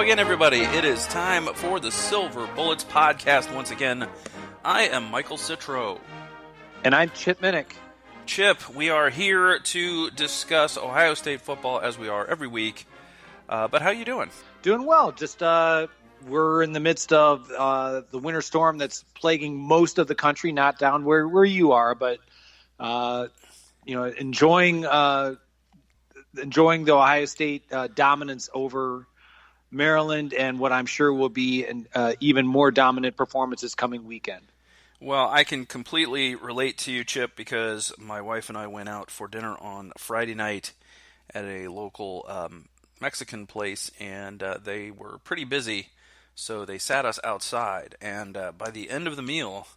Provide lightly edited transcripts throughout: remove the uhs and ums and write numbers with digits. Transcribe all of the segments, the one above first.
again, everybody. It is time for the Silver Bullets podcast. Once again, I am Michael Citro. And I'm Chip Minnick. Chip, we are here to discuss Ohio State football as we are every week. But how you doing? Doing well. Just we're in the midst of the winter storm that's plaguing most of the country, not down where you are, but enjoying the Ohio State dominance over Maryland and what I'm sure will be an even more dominant performance this coming weekend. Well, I can completely relate to you, Chip, because my wife and I went out for dinner on Friday night at a local Mexican place, and they were pretty busy, so they sat us outside. And by the end of the meal,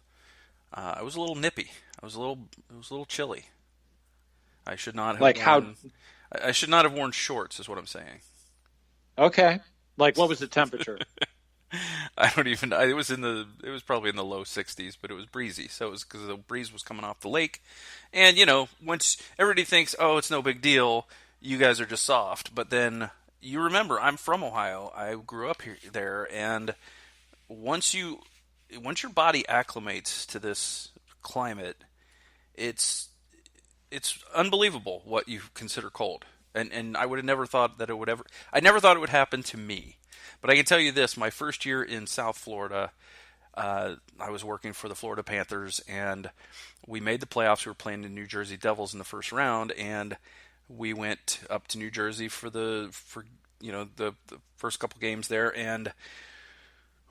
I was a little nippy. It was a little chilly. I should not have I should not have worn shorts, is what I'm saying. Okay. Like, what was the temperature? I don't even know. It was probably in the low 60s, but it was breezy. So it was because the breeze was coming off the lake. And, once everybody thinks, oh, it's no big deal, you guys are just soft. But then you remember, I'm from Ohio. I grew up there. And once your body acclimates to this climate, it's unbelievable what you consider cold. And I would have never thought that I never thought it would happen to me. But I can tell you this, my first year in South Florida, I was working for the Florida Panthers, and we made the playoffs. We were playing the New Jersey Devils in the first round, and we went up to New Jersey for the first couple games there, and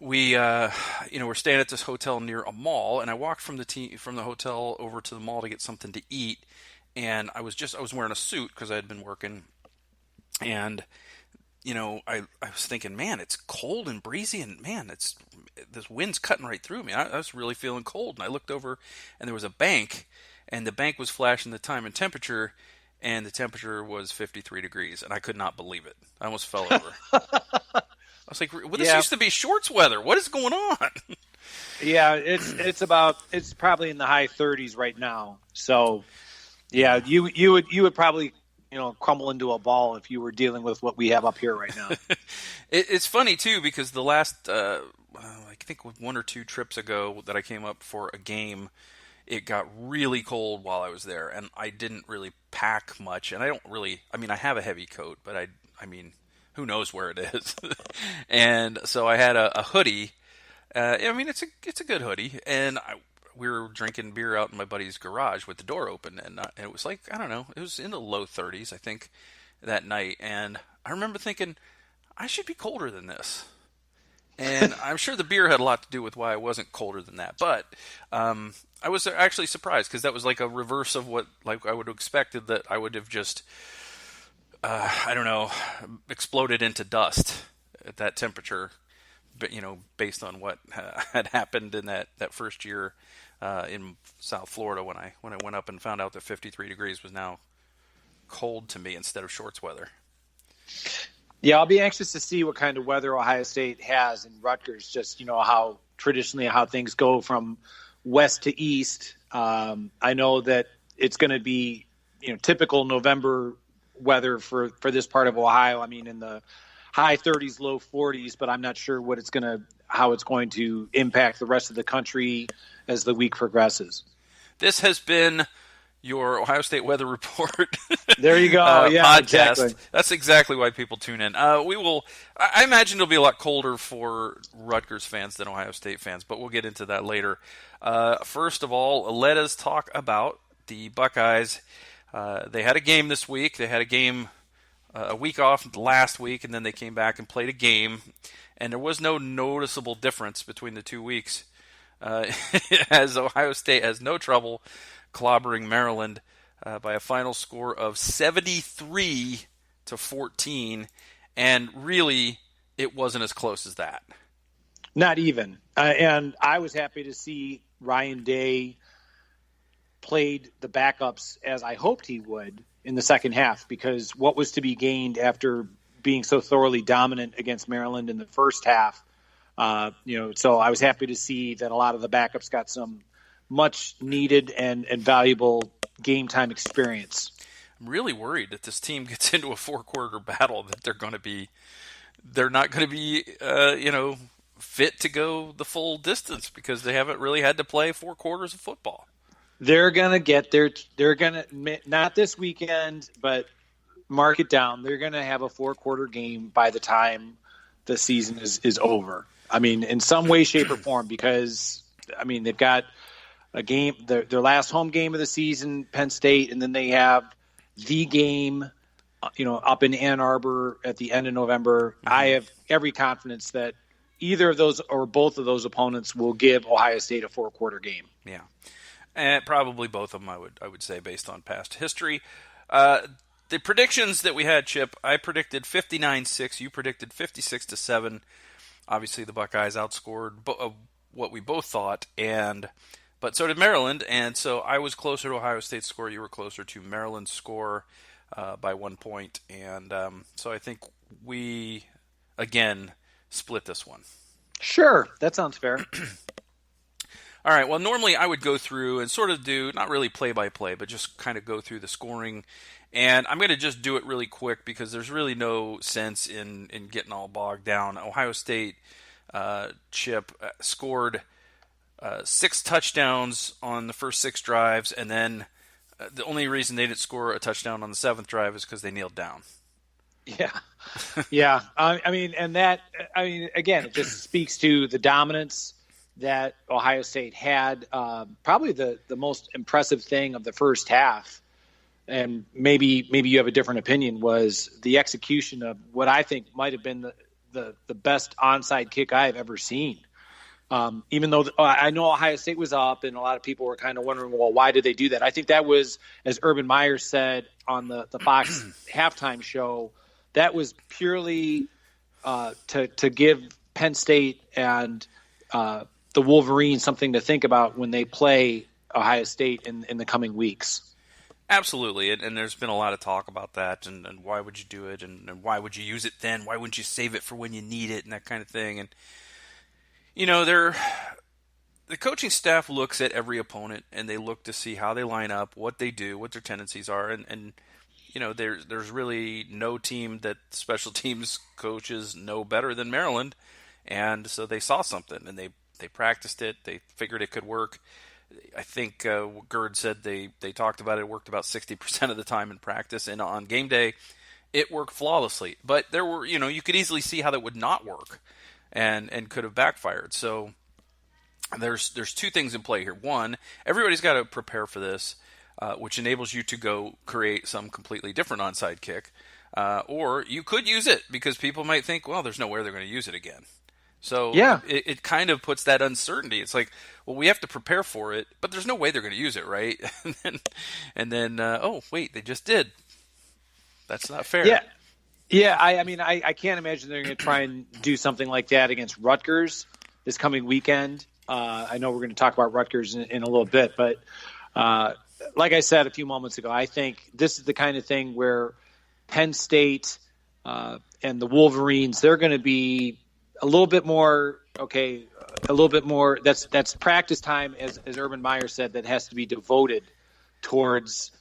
we we're staying at this hotel near a mall, and I walked from the hotel over to the mall to get something to eat, and I was wearing a suit because I had been working, and I was thinking, man, it's cold and breezy, and man, this wind's cutting right through me. I was really feeling cold, and I looked over, and there was a bank, and the bank was flashing the time and temperature, and the temperature was 53 degrees, and I could not believe it. I almost fell over. I was like, well, this used to be shorts weather. What is going on? Yeah, it's probably in the high 30s right now. So, yeah, you would probably crumble into a ball if you were dealing with what we have up here right now. It's funny, too, because the last, I think 1 or 2 trips ago that I came up for a game, it got really cold while I was there, and I didn't really pack much. And I have a heavy coat, but who knows where it is. And so I had a hoodie. It's a good hoodie, and we were drinking beer out in my buddy's garage with the door open, and it was like, I don't know, it was in the low 30s, I think, that night. And I remember thinking, I should be colder than this. And I'm sure the beer had a lot to do with why I wasn't colder than that. But I was actually surprised, because that was like a reverse of what I would have expected, that I would have just, exploded into dust at that temperature. But, based on what had happened in that first year in South Florida when I went up and found out that 53 degrees was now cold to me instead of shorts weather. Yeah, I'll be anxious to see what kind of weather Ohio State has in Rutgers, just, how things go from west to east. I know that it's going to be, typical November weather for this part of Ohio. In the high 30s, low 40s, but I'm not sure how it's going to impact the rest of the country as the week progresses. This has been your Ohio State weather report. There you go. Yeah, podcast. Exactly. That's exactly why people tune in. I imagine it'll be a lot colder for Rutgers fans than Ohio State fans, but we'll get into that later. First of all, let us talk about the Buckeyes. They had a game this week. They had a week off last week, and then they came back and played a game, and there was no noticeable difference between the 2 weeks, as Ohio State has no trouble clobbering Maryland by a final score of 73-14, and really, it wasn't as close as that. Not even. And I was happy to see Ryan Day played the backups as I hoped he would in the second half, because what was to be gained after being so thoroughly dominant against Maryland in the first half? So I was happy to see that a lot of the backups got some much needed and valuable game time experience. I'm really worried that this team gets into a 4-quarter battle that they're going to be they're not going to be, fit to go the full distance because they haven't really had to play 4 quarters of football. They're gonna get their. They're gonna not this weekend, but mark it down. They're gonna have a 4-quarter game by the time the season is over. I mean, in some way, shape, or form, because I mean they've got a game, their last home game of the season, Penn State, and then they have the game, up in Ann Arbor at the end of November. Mm-hmm. I have every confidence that either of those or both of those opponents will give Ohio State a 4-quarter game. Yeah. And probably both of them, I would say, based on past history. The predictions that we had, Chip, I predicted 59-6. You predicted 56-7. Obviously, the Buckeyes outscored what we both thought, but so did Maryland. And so I was closer to Ohio State's score. You were closer to Maryland's score by 1 point. And so I think we, again, split this one. Sure, that sounds fair. All right, well, normally I would go through and sort of do, not really play-by-play, but just kind of go through the scoring. And I'm going to just do it really quick because there's really no sense in getting all bogged down. Ohio State, Chip, scored 6 touchdowns on the first 6 drives, and then the only reason they didn't score a touchdown on the 7th drive is because they kneeled down. Yeah. Yeah. Again, it just speaks to the dominance that Ohio State had. Probably the most impressive thing of the first half, and maybe you have a different opinion, was the execution of what I think might have been the best onside kick I have ever seen. Even though I know Ohio State was up, and a lot of people were kind of wondering, well, why did they do that? I think that was, as Urban Meyer said on the Fox halftime show, that was purely to give Penn State and the Wolverines something to think about when they play Ohio State in the coming weeks. Absolutely, and there's been a lot of talk about that, and why would you do it, and why would you use it then? Why wouldn't you save it for when you need it, and that kind of thing. And the coaching staff looks at every opponent, and they look to see how they line up, what they do, what their tendencies are, and there's really no team that special teams coaches know better than Maryland, and so they saw something, and they practiced it, they figured it could work. I think Gerd said they talked about it. It worked about 60% of the time in practice, and on game day, it worked flawlessly. But there were, you could easily see how that would not work, and could have backfired. So there's 2 things in play here. One, everybody's got to prepare for this, which enables you to go create some completely different onside kick, or you could use it because people might think, well, there's no way they're going to use it again. So yeah, it kind of puts that uncertainty. It's like, well, we have to prepare for it, but there's no way they're going to use it, right? and then oh, wait, they just did. That's not fair. Yeah. Yeah, I can't imagine they're going to try and do something like that against Rutgers this coming weekend. I know we're going to talk about Rutgers in a little bit, but like I said a few moments ago, I think this is the kind of thing where Penn State and the Wolverines, they're going to be a little bit more, that's practice time, as Urban Meyer said, that has to be devoted towards,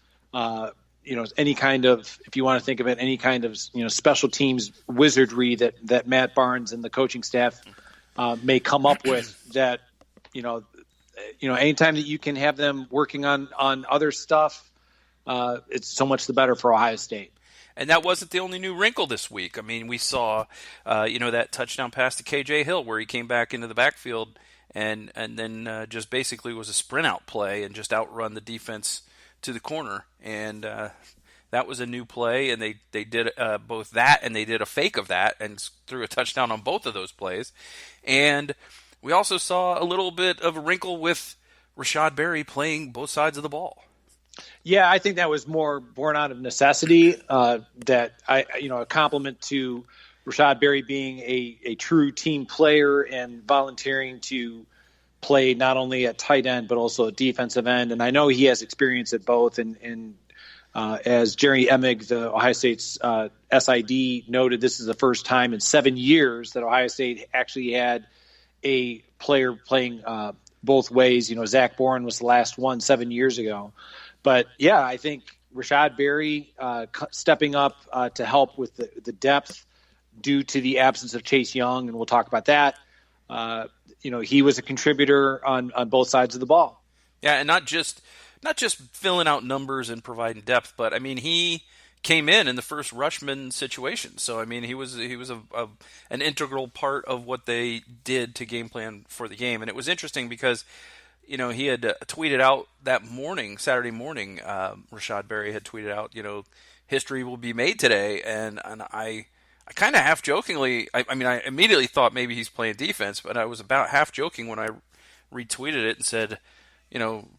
any kind of, if you want to think of it, any kind of, special teams wizardry that Matt Barnes and the coaching staff may come up with that, anytime that you can have them working on other stuff, it's so much the better for Ohio State. And that wasn't the only new wrinkle this week. I mean, we saw, that touchdown pass to K.J. Hill where he came back into the backfield and then just basically was a sprint out play and just outrun the defense to the corner. And that was a new play, and they did both that and they did a fake of that and threw a touchdown on both of those plays. And we also saw a little bit of a wrinkle with Rashad Berry playing both sides of the ball. Yeah, I think that was more born out of necessity. That a compliment to Rashad Berry being a true team player and volunteering to play not only at tight end but also at defensive end. And I know he has experience at both. And as Jerry Emig, the Ohio State's SID, noted, this is the first time in 7 years that Ohio State actually had a player playing both ways. Zach Boren was the last one 7 years ago. But, yeah, I think Rashad Berry stepping up to help with the depth due to the absence of Chase Young, and we'll talk about that. He was a contributor on both sides of the ball. Yeah, and not just filling out numbers and providing depth, but I mean he came in the first rushman situation. So I mean he was an integral part of what they did to game plan for the game, and it was interesting because he had tweeted out that morning, Saturday morning. Rashad Berry had tweeted out, history will be made today, and I kind of half jokingly, I immediately thought maybe he's playing defense, but I was about half joking when I retweeted it and said,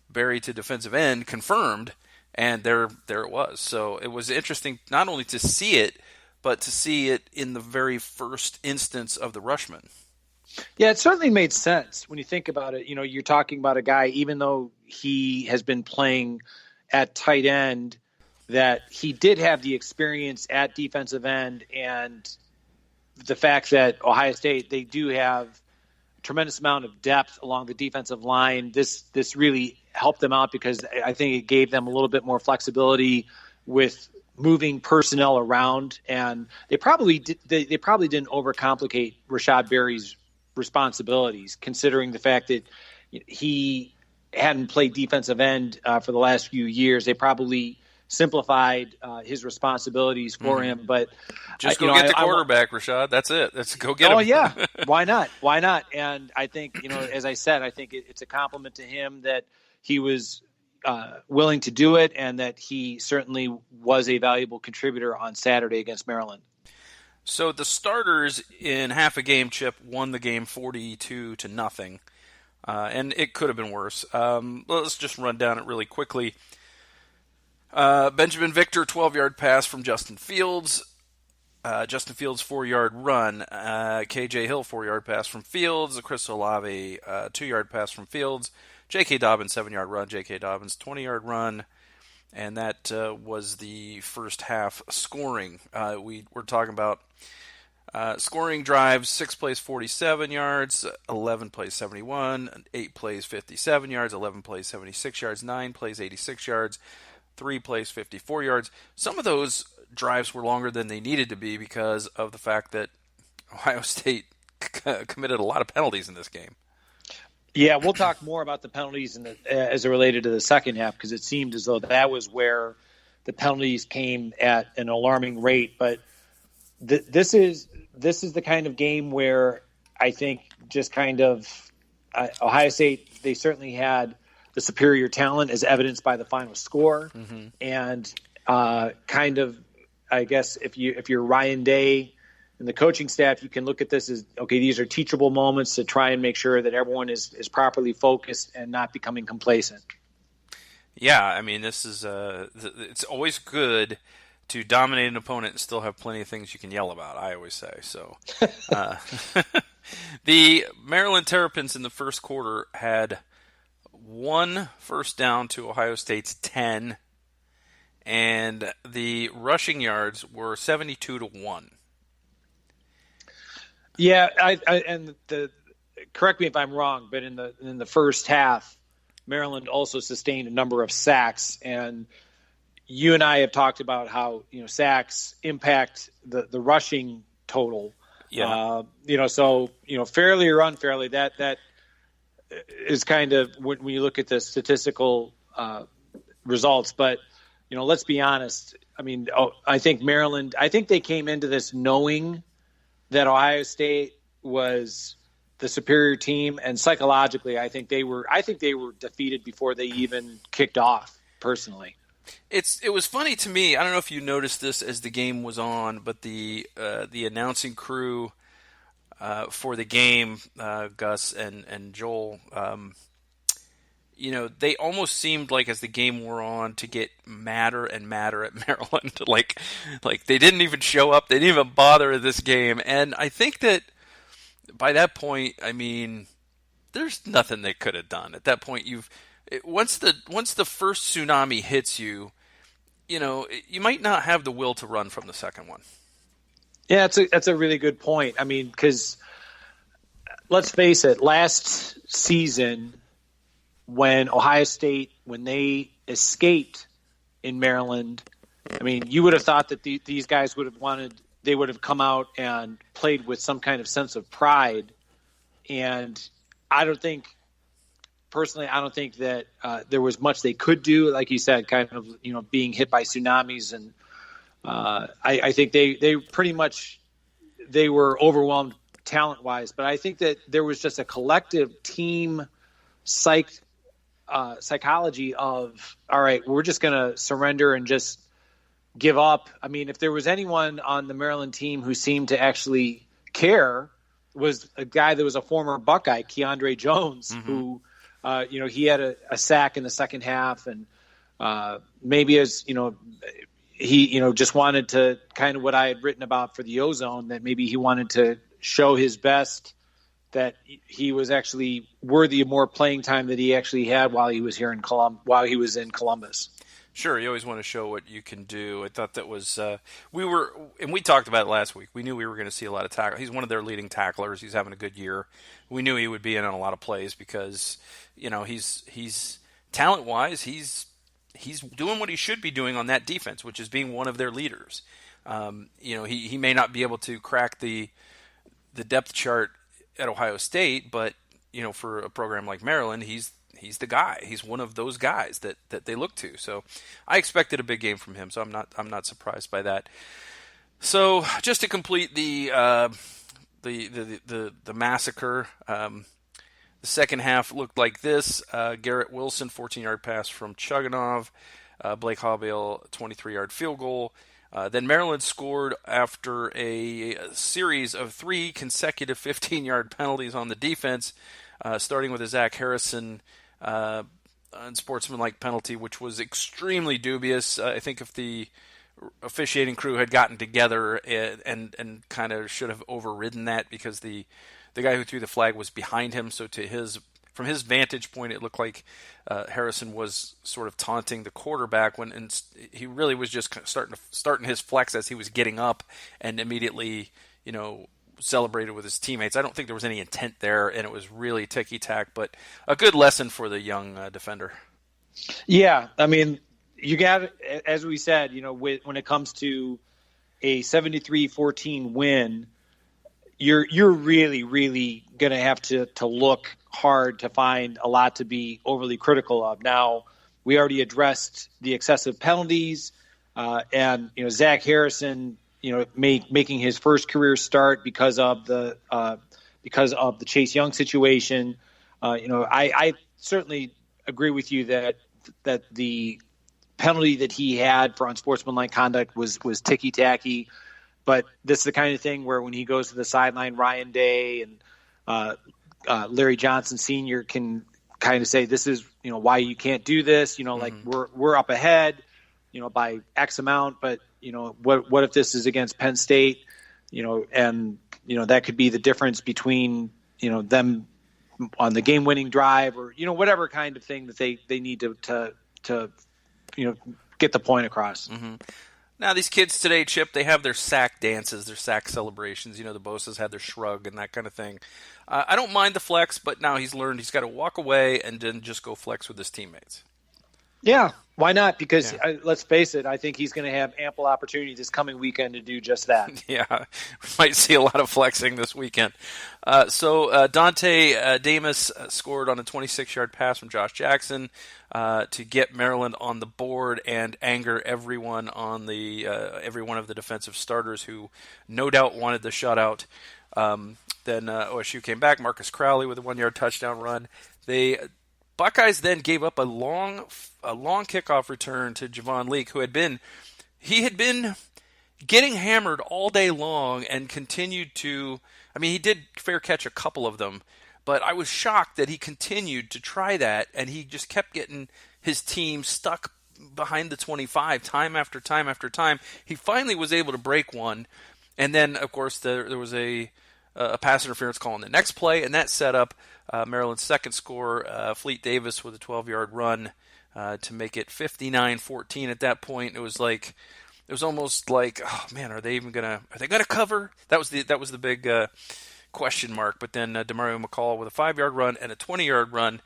Berry to defensive end confirmed, and there it was. So it was interesting not only to see it, but to see it in the very first instance of the rushman. Yeah, it certainly made sense when you think about it. You're talking about a guy, even though he has been playing at tight end, that he did have the experience at defensive end, and the fact that Ohio State, they do have a tremendous amount of depth along the defensive line. This really helped them out because I think it gave them a little bit more flexibility with moving personnel around, and they probably didn't overcomplicate Rashad Berry's responsibilities, considering the fact that he hadn't played defensive end for the last few years. They probably simplified his responsibilities for him, but just go get the quarterback, Rashad. That's it. Let's go get him. Oh yeah, why not? Why not? And I think as I said, I think it's a compliment to him that he was willing to do it, and that he certainly was a valuable contributor on Saturday against Maryland. So the starters in half a game, Chip, won the game 42-0, and it could have been worse. Let's just run down it really quickly. Benjamin Victor, 12-yard pass from Justin Fields. Justin Fields, 4-yard run. KJ Hill, 4-yard pass from Fields. Chris Olave, 2-yard pass from Fields. J.K. Dobbins, 7-yard run. J.K. Dobbins, 20-yard run. And that was the first half scoring. We're talking about scoring drives: 6 plays, 47 yards, 11 plays, 71, 8 plays, 57 yards, 11 plays, 76 yards, 9 plays, 86 yards, 3 plays, 54 yards. Some of those drives were longer than they needed to be because of the fact that Ohio State committed a lot of penalties in this game. Yeah, we'll talk more about the penalties as it related to the second half, because it seemed as though that was where the penalties came at an alarming rate. But this is the kind of game where I think just kind of Ohio State, they certainly had the superior talent as evidenced by the final score. Mm-hmm. And kind of, I guess, if you're Ryan Day and the coaching staff, you can look at this as, okay, these are teachable moments to try and make sure that everyone is properly focused and not becoming complacent. Yeah, I mean, this is it's always good to dominate an opponent and still have plenty of things you can yell about, I always say. So the Maryland Terrapins in the first quarter had 1 first down to Ohio State's 10, and the rushing yards were 72-1. Yeah, correct me if I'm wrong, but in the first half, Maryland also sustained a number of sacks, and you and I have talked about how sacks impact the rushing total. Yeah. So fairly or unfairly, that is kind of when you look at the statistical results. But let's be honest. I mean, I think Maryland. I think they came into this knowing that Ohio State was the superior team, and psychologically, I think they were defeated before they even kicked off. Personally, it was funny to me. I don't know if you noticed this as the game was on, but the announcing crew for the game, Gus and Joel, they almost seemed like as the game wore on to get madder and madder at Maryland. like they didn't even show up. They didn't even bother this game. And I think that by that point, I mean, there's nothing they could have done. At that point, once the first tsunami hits you, you might not have the will to run from the second one. Yeah, that's a really good point. I mean, because let's face it, last season, when Ohio State, when they escaped in Maryland, I mean, you would have thought that these guys would have wanted they would have come out and played with some kind of sense of pride. And I don't think, personally, I don't think that there was much they could do. Like you said, kind of, being hit by tsunamis. And I think they pretty much, they were overwhelmed talent-wise. But I think that there was just a collective team psychology of, all right, we're just going to surrender and just give up. I mean, if there was anyone on the Maryland team who seemed to actually care, was a guy that was a former Buckeye, Keandre Jones, who, he had a sack in the second half, and maybe he, just wanted to, kind of what I had written about for the Ozone, that maybe he wanted to show his best, that he was actually worthy of more playing time that he actually had while he was here in Columbus. Sure, you always want to show what you can do. I thought that was we talked about it last week. We knew we were going to see a lot of tackle. He's one of their leading tacklers. He's having a good year. We knew he would be in on a lot of plays because he's talent-wise, he's doing what he should be doing on that defense, which is being one of their leaders. He may not be able to crack the depth chart at Ohio State, but for a program like Maryland, he's the guy. He's one of those guys that they look to. So I expected a big game from him. So I'm not surprised by that. So just to complete the massacre, the second half looked like this: Garrett Wilson, 14-yard pass from Chugunov, Blake Hobbill, 23-yard field goal. Then Maryland scored after a series of 3 consecutive 15-yard penalties on the defense, starting with a Zach Harrison unsportsmanlike penalty, which was extremely dubious. I think if the officiating crew had gotten together and kind of should have overridden that, because the guy who threw the flag was behind him, so from his vantage point, it looked like Harrison was sort of taunting the quarterback and he really was just starting his flex as he was getting up, and immediately, celebrated with his teammates. I don't think there was any intent there, and it was really ticky-tack, but a good lesson for the young defender. Yeah, I mean, you got, as we said, when it comes to a 73-14 win, you're really, really going to have to look hard to find a lot to be overly critical of. Now, we already addressed the excessive penalties, and Zach Harrison, making his first career start because of the Chase Young situation. I certainly agree with you that the penalty that he had for unsportsmanlike conduct was ticky tacky. But this is the kind of thing where when he goes to the sideline, Ryan Day and Larry Johnson Sr. can kind of say, this is why you can't do this. Like we're up ahead, by X amount, but what if this is against Penn State, and that could be the difference between them on the game winning drive, or whatever kind of thing that they need to get the point across. Mm-hmm. Now, these kids today, Chip, they have their sack dances, their sack celebrations. The Bosa's had their shrug and that kind of thing. I don't mind the flex, but now he's learned he's got to walk away and then just go flex with his teammates. Yeah, why not? Because let's face it, I think he's going to have ample opportunity this coming weekend to do just that. Yeah, we might see a lot of flexing this weekend. So Dante Damas scored on a 26-yard pass from Josh Jackson to get Maryland on the board and anger everyone on every one of the defensive starters who no doubt wanted the shutout. Then OSU came back. Marcus Crowley with a 1-yard touchdown run. Buckeyes then gave up a long kickoff return to Javon Leake, who had been getting hammered all day long and continued to. I mean, he did fair catch a couple of them, but I was shocked that he continued to try that, and he just kept getting his team stuck behind the 25 time after time after time. He finally was able to break one, and then of course there was a pass interference call on the next play, and that set up Maryland's second score. Fleet Davis with a 12-yard run to make it 59-14. At that point, it was almost like, oh man, are they gonna cover? That was the big question mark. But then Demario McCall with a 5-yard run and a 20-yard run,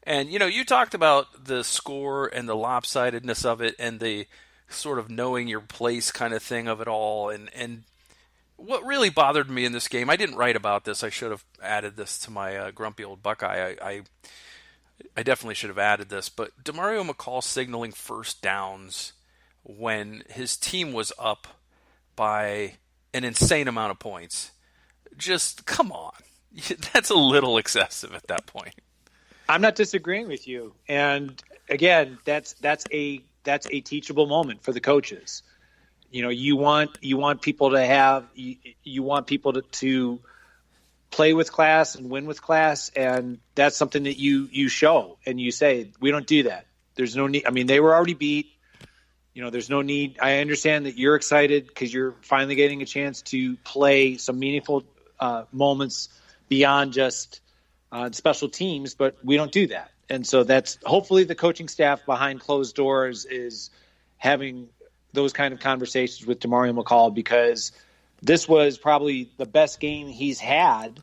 and you talked about the score and the lopsidedness of it and the sort of knowing your place kind of thing of it all, and what really bothered me in this game, I didn't write about this. I should have added this to my grumpy old Buckeye. I definitely should have added this, but DeMario McCall signaling first downs when his team was up by an insane amount of points. Just come on. That's a little excessive at that point. I'm not disagreeing with you. And again, that's a teachable moment for the coaches. You want people to have you want people to play with class and win with class, and that's something that you show and you say, we don't do that. There's no need. I mean, they were already beat. There's no need. I understand that you're excited because you're finally getting a chance to play some meaningful moments beyond just special teams, but we don't do that. And so that's hopefully the coaching staff behind closed doors is having those kind of conversations with DeMario McCall, because this was probably the best game he's had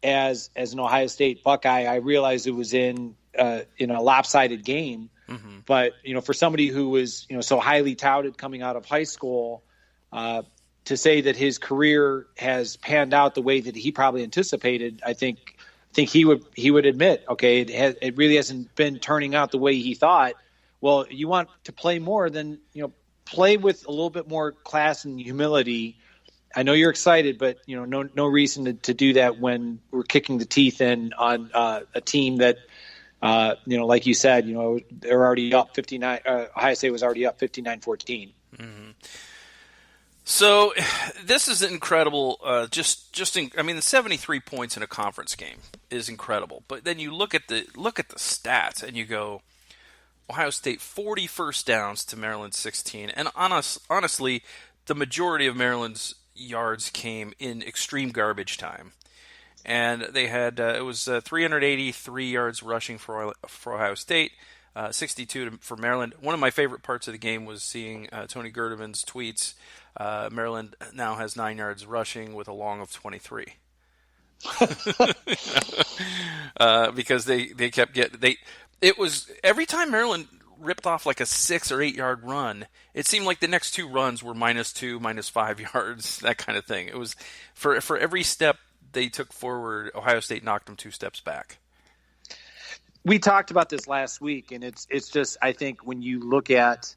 as an Ohio State Buckeye. I realized it was in a lopsided game, but for somebody who was so highly touted coming out of high school, to say that his career has panned out the way that he probably anticipated, I think he would admit, okay, it really hasn't been turning out the way he thought. Well, you want to play more than play with a little bit more class and humility. I know you're excited, but no reason to do that when we're kicking the teeth in on a team that like you said, they're already up 59. Ohio State was already up 59-14. Mm-hmm. So this is incredible. The 73 points in a conference game is incredible. But then you look at the stats and you go, Ohio State 40 first downs to Maryland's 16, and honestly, the majority of Maryland's yards came in extreme garbage time. And they had it was 383 yards rushing for Ohio State, 62 for Maryland. One of my favorite parts of the game was seeing Tony Gerdeman's tweets. Maryland now has 9 yards rushing with a long of 23. Because they kept getting it was every time Maryland ripped off like a 6 or 8 yard run, it seemed like the next two runs were -2, -5 yards, that kind of thing. It was for every step they took forward, Ohio State knocked them 2 steps back. We talked about this last week, and it's just, I think when you look at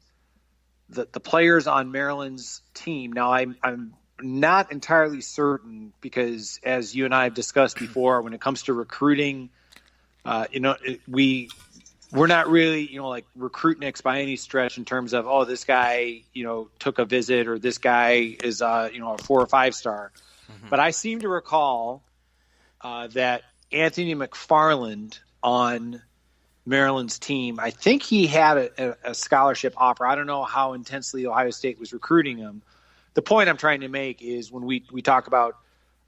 the players on Maryland's team, now I'm not entirely certain, because as you and I have discussed before, when it comes to recruiting, we're not really, like recruitniks by any stretch in terms of, oh, this guy, took a visit, or this guy is, a 4 or 5 star. Mm-hmm. But I seem to recall that Anthony McFarland on Maryland's team, I think he had a scholarship offer. I don't know how intensely Ohio State was recruiting him. The point I'm trying to make is when we talk about,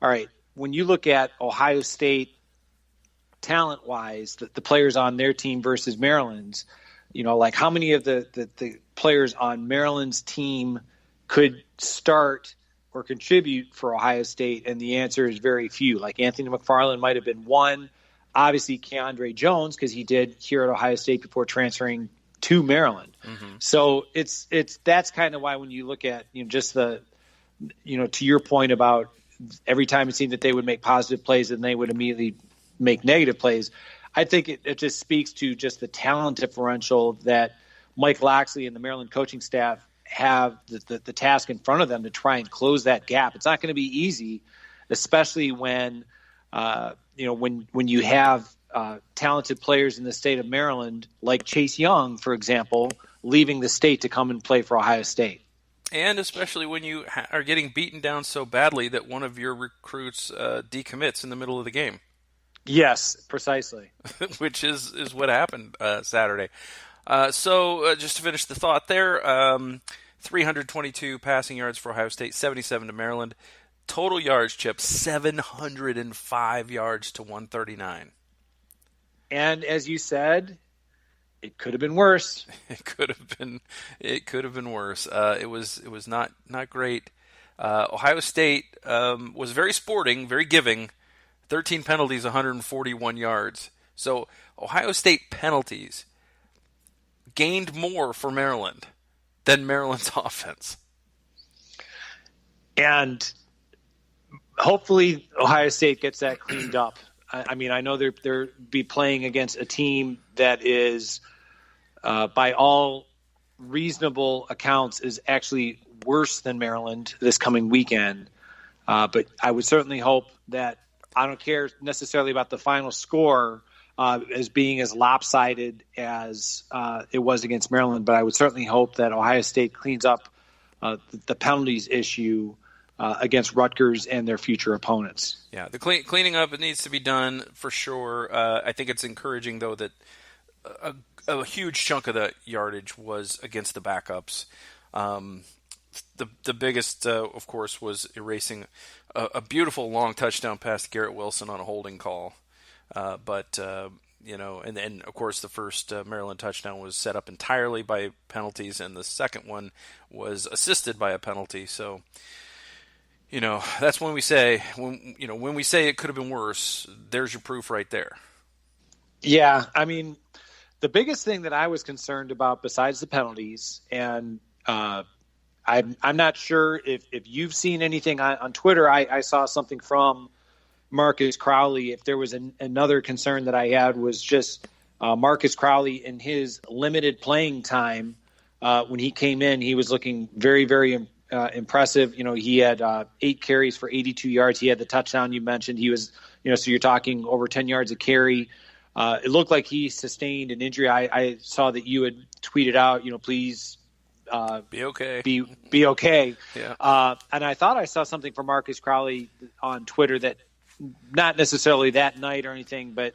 all right, when you look at Ohio State talent-wise, the players on their team versus Maryland's, like how many of the players on Maryland's team could start or contribute for Ohio State? And the answer is very few. Like Anthony McFarland might have been one. Obviously, Keandre Jones, because he did here at Ohio State before transferring to Maryland. Mm-hmm. So that's kind of why when you look at just to your point about every time it seemed that they would make positive plays and they would immediately make negative plays, I think it just speaks to just the talent differential that Mike Loxley and the Maryland coaching staff have the task in front of them to try and close that gap. It's not going to be easy, especially when when you have talented players in the state of Maryland, like Chase Young, for example, leaving the state to come and play for Ohio State. And especially when you are getting beaten down so badly that one of your recruits decommits in the middle of the game. Yes, precisely. Which is what happened Saturday. So just to finish the thought there, 322 passing yards for Ohio State, 77 to Maryland. Total yards, Chip, 705 yards to 139. And as you said, it could have been worse. It could have been worse. It was not great. Ohio State was very sporting, very giving. 13 penalties, 141 yards. So Ohio State penalties gained more for Maryland than Maryland's offense. And hopefully Ohio State gets that cleaned up. I mean, I know they're be playing against a team that is, by all reasonable accounts, is actually worse than Maryland this coming weekend. But I would certainly hope that, I don't care necessarily about the final score as being as lopsided as it was against Maryland, but I would certainly hope that Ohio State cleans up the penalties issue against Rutgers and their future opponents. Yeah, the cleaning up, it needs to be done for sure. I think it's encouraging, though, that a huge chunk of the yardage was against the backups. The biggest, of course, was erasing a beautiful long touchdown pass to Garrett Wilson on a holding call. But and then, of course, the first Maryland touchdown was set up entirely by penalties, and the second one was assisted by a penalty. So, that's when we say it could have been worse. There's your proof right there. Yeah, I mean, the biggest thing that I was concerned about, besides the penalties, and I'm not sure if you've seen anything on Twitter. I saw something from Marcus Crowley. If there was another concern that I had, was just Marcus Crowley in his limited playing time. When he came in, he was looking very, very impressive. He had 8 carries for 82 yards. He had the touchdown you mentioned. He was, so you're talking over 10 yards a carry. It looked like he sustained an injury. I saw that you had tweeted out, please be okay. Be okay. Yeah. And I thought I saw something from Marcus Crowley on Twitter, that not necessarily that night or anything, but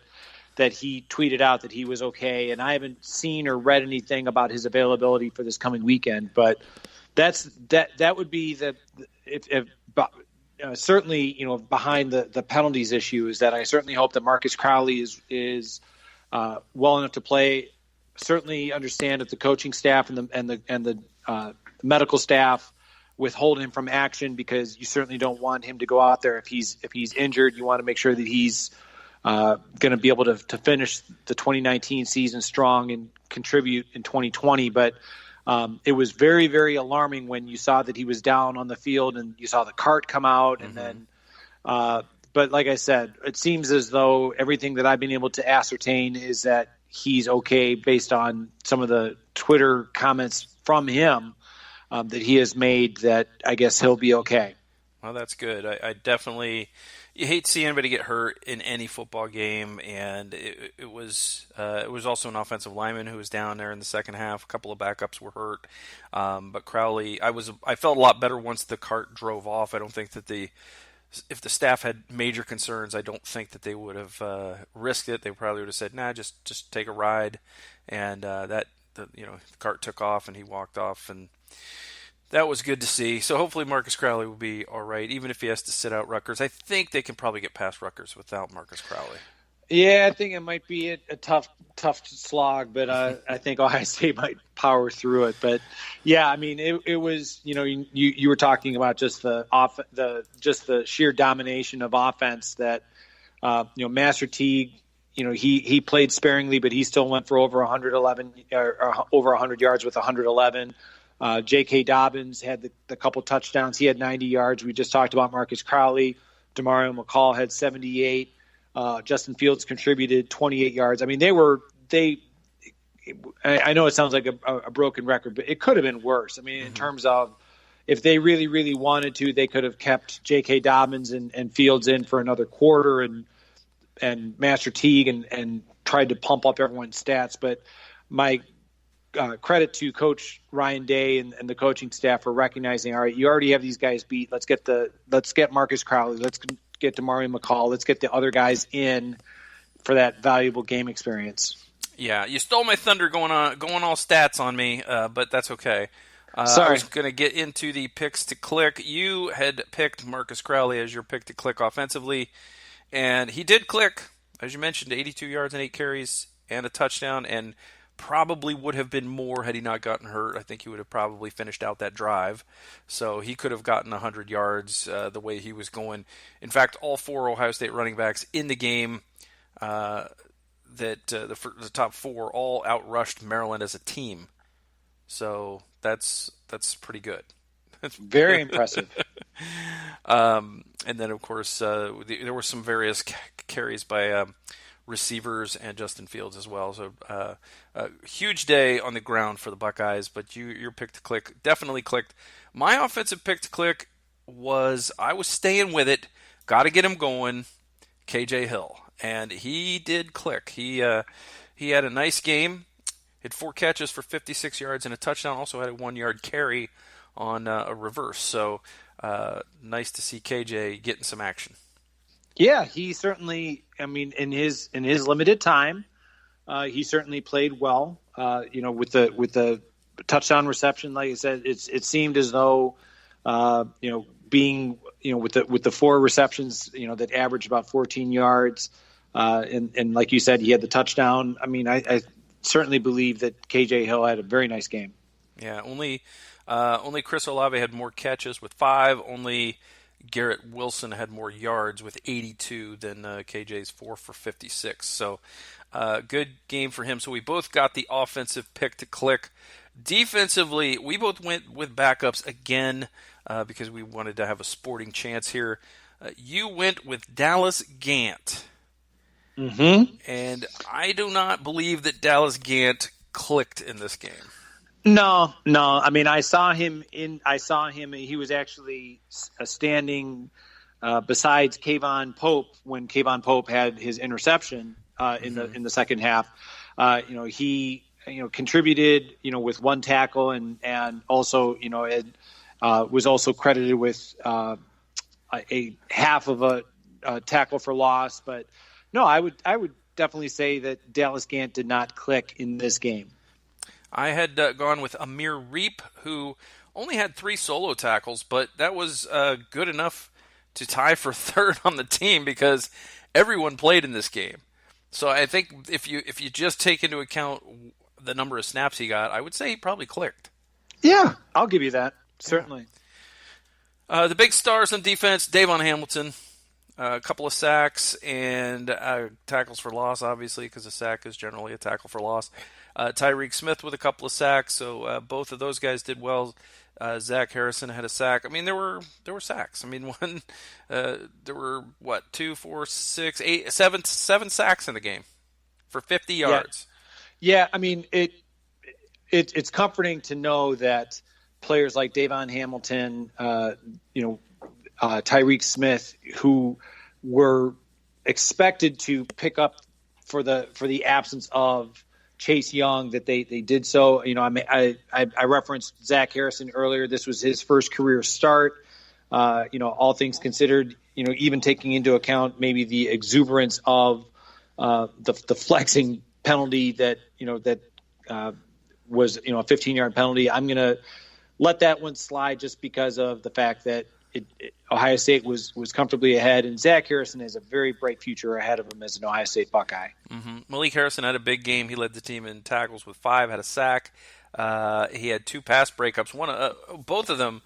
that he tweeted out that he was okay. And I haven't seen or read anything about his availability for this coming weekend. But that would be certainly, behind the penalties issue, is that I certainly hope that Marcus Crowley is well enough to play. Certainly understand if the coaching staff and the medical staff withhold him from action, because you certainly don't want him to go out there if he's injured. You want to make sure that he's going to be able to finish the 2019 season strong and contribute in 2020. But it was very, very alarming when you saw that he was down on the field and you saw the cart come out. And then, but like I said, it seems as though everything that I've been able to ascertain is that he's okay, based on some of the Twitter comments from him that he has made, that I guess he'll be okay. Well, that's good. I definitely, you hate to see anybody get hurt in any football game, and it was also an offensive lineman who was down there in the second half. A couple of backups were hurt, but Crowley, I felt a lot better once the cart drove off. I don't think that if the staff had major concerns, I don't think that they would have risked it. They probably would have said, "Nah, just take a ride," and the cart took off and he walked off, and that was good to see. So hopefully Marcus Crowley will be all right, even if he has to sit out Rutgers. I think they can probably get past Rutgers without Marcus Crowley. Yeah, I think it might be a tough slog, but I think Ohio State might power through it. But yeah, I mean, it was, you were talking about just the sheer domination of offense that Master Teague, he played sparingly, but he still went for over 111 or over 100 yards with 111. J.K. Dobbins had the couple touchdowns. He had 90 yards. We just talked about Marcus Crowley. Demario McCall had 78. Justin Fields contributed 28 yards. I mean, I know it sounds like a broken record, but it could have been worse. I mean, in terms of, if they really, really wanted to, they could have kept J.K. Dobbins and Fields in for another quarter and Master Teague and tried to pump up everyone's stats. But my credit to Coach Ryan Day and the coaching staff for recognizing, all right, you already have these guys beat. Let's get Marcus Crowley. Let's get Demario McCall. Let's get the other guys in for that valuable game experience. Yeah, you stole my thunder going all stats on me, but that's okay. Sorry. I was going to get into the picks to click. You had picked Marcus Crowley as your pick to click offensively, and he did click, as you mentioned, 82 yards and 8 carries and a touchdown, and probably would have been more had he not gotten hurt. I think he would have probably finished out that drive. So he could have gotten 100 yards the way he was going. In fact, all 4 Ohio State running backs in the game, the top 4 all outrushed Maryland as a team. So that's pretty good. Very impressive. And then, of course, there were some various carries by receivers and Justin Fields as well. So a huge day on the ground for the Buckeyes, but your pick to click definitely clicked. My offensive pick to click I was staying with it. Got to get him going, KJ Hill. And he did click. He had a nice game. Had 4 catches for 56 yards and a touchdown. Also had a 1-yard carry on a reverse. So nice to see KJ getting some action. Yeah, he certainly. I mean, in his limited time, he certainly played well. With the touchdown reception, like I said, it seemed as though being with the 4 receptions, that averaged about 14 yards, and like you said, he had the touchdown. I mean, I certainly believe that KJ Hill had a very nice game. Yeah, only Chris Olave had more catches with 5. Only Garrett Wilson had more yards with 82 than KJ's 4 for 56. So good game for him. So we both got the offensive pick to click. Defensively, we both went with backups again because we wanted to have a sporting chance here. You went with Dallas Gant. Mm-hmm. And I do not believe that Dallas Gant clicked in this game. No. I mean, I saw him. He was actually standing besides Kayvon Pope when Kayvon Pope had his interception in the second half. He contributed with 1 tackle and also was also credited with a half of a tackle for loss. But no, I would definitely say that Dallas Gant did not click in this game. I had gone with Amir Reap, who only had 3 solo tackles, but that was good enough to tie for 3rd on the team because everyone played in this game. So I think if you just take into account the number of snaps he got, I would say he probably clicked. Yeah, I'll give you that. Certainly. The big stars on defense, Davon Hamilton, a couple of sacks and tackles for loss, obviously, because a sack is generally a tackle for loss. Tyreek Smith with a couple of sacks, so both of those guys did well. Zach Harrison had a sack. I mean, there were sacks. I mean, there were 2, 4, 6, 8, 7 sacks in the game for 50 yards. Yeah. I mean, it's comforting to know that players like Davon Hamilton, Tyreek Smith, who were expected to pick up for the absence of Chase Young, that they did so. I referenced Zach Harrison earlier. This was his first career start. All things considered, even taking into account maybe the exuberance of the flexing penalty that was a 15-yard penalty. I'm going to let that one slide just because of the fact that Ohio State was comfortably ahead, and Zach Harrison has a very bright future ahead of him as an Ohio State Buckeye. Mm-hmm. Malik Harrison had a big game. He led the team in tackles with 5, had a sack. He had 2 pass breakups. Both of them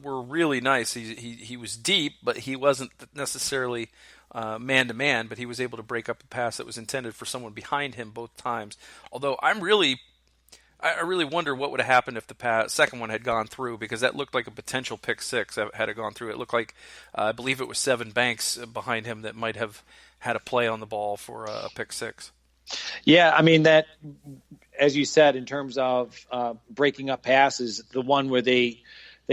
were really nice. He was deep, but he wasn't necessarily man-to-man, but he was able to break up a pass that was intended for someone behind him both times. Although I really wonder what would have happened if the second one had gone through, because that looked like a potential pick 6 had it gone through. It looked like, I believe it was Sevin Banks behind him that might have had a play on the ball for a pick 6. Yeah, I mean, that, as you said, in terms of breaking up passes, the one where they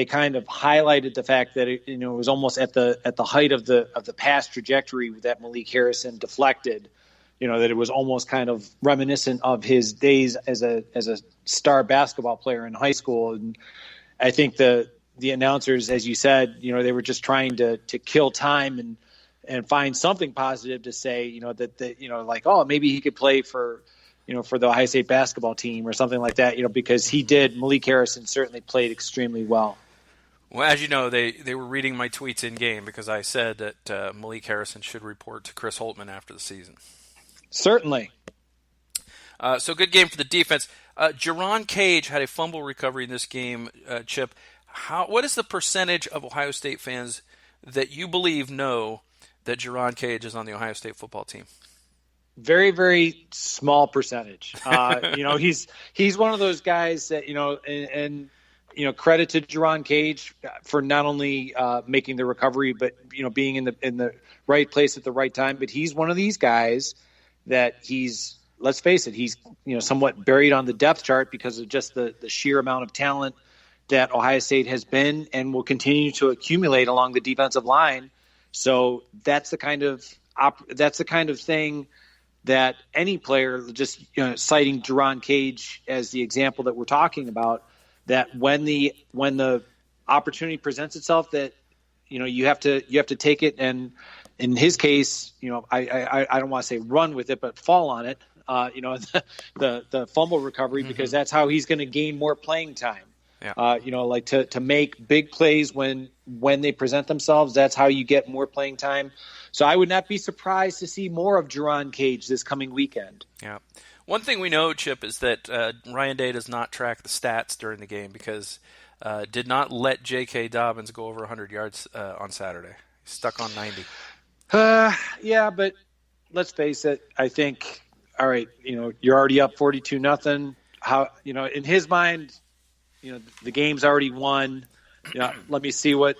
kind of highlighted the fact that it was almost at the height of the pass trajectory that Malik Harrison deflected. That it was almost kind of reminiscent of his days as a star basketball player in high school. And I think the announcers, as you said, they were just trying to kill time and find something positive to say, that maybe he could play for the Ohio State basketball team or something like that, because Malik Harrison certainly played extremely well. Well, as you know, they were reading my tweets in game because I said that Malik Harrison should report to Chris Holtmann after the season. Certainly. So good game for the defense. Jerron Cage had a fumble recovery in this game, Chip. What is the percentage of Ohio State fans that you believe know that Jerron Cage is on the Ohio State football team? Very, very small percentage. He's one of those guys that, and credit to Jerron Cage for not only making the recovery, but being in the right place at the right time. But he's one of these guys that let's face it, he's somewhat buried on the depth chart because of just the sheer amount of talent that Ohio State has been and will continue to accumulate along the defensive line. So that's the kind of thing that any player, just citing Jerron Cage as the example that we're talking about, that when the opportunity presents itself, that you have to take it, and in his case, I don't want to say run with it, but fall on it. The fumble recovery, because that's how he's going to gain more playing time. Yeah. To make big plays when they present themselves, that's how you get more playing time. So I would not be surprised to see more of Jerron Cage this coming weekend. Yeah. One thing we know, Chip, is that Ryan Day does not track the stats during the game because did not let J.K. Dobbins go over 100 yards on Saturday. He's stuck on 90. Yeah, but let's face it. I think, all right, you're already up 42-0. How, in his mind, the game's already won. Let me see what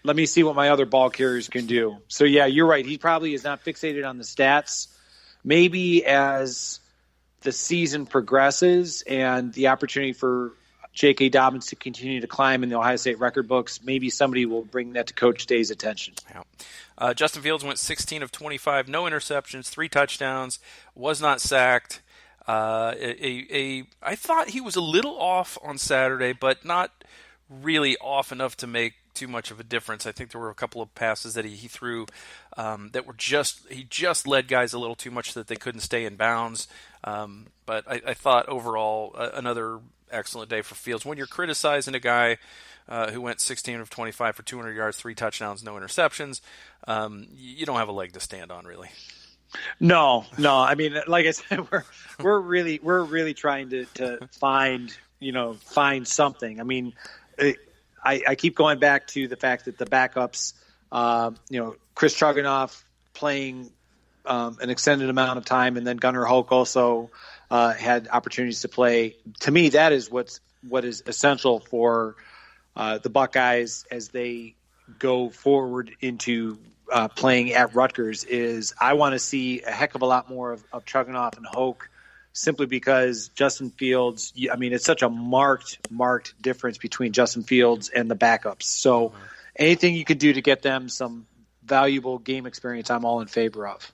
my other ball carriers can do. So yeah, you're right. He probably is not fixated on the stats. Maybe as the season progresses and the opportunity for J.K. Dobbins to continue to climb in the Ohio State record books, maybe somebody will bring that to Coach Day's attention. Yeah. Justin Fields went 16 of 25, no interceptions, 3 touchdowns, was not sacked. I thought he was a little off on Saturday, but not really off enough to make too much of a difference. I think there were a couple of passes that he threw that were he just led guys a little too much so that they couldn't stay in bounds. But I thought overall another excellent day for Fields. When you're criticizing a guy who went 16 of 25 for 200 yards, 3 touchdowns, no interceptions, you don't have a leg to stand on, really. No. I mean, like I said, we're really trying to find something. I mean, I keep going back to the fact that the backups, Chris Truganoff playing an extended amount of time, and then Gunnar Hoke also had opportunities to play. To me, that is what is essential for the Buckeyes as they go forward into playing at Rutgers. Is I want to see a heck of a lot more of Truganoff and Hoke, simply because Justin Fields, I mean, it's such a marked difference between Justin Fields and the backups. So anything you could do to get them some valuable game experience, I'm all in favor of.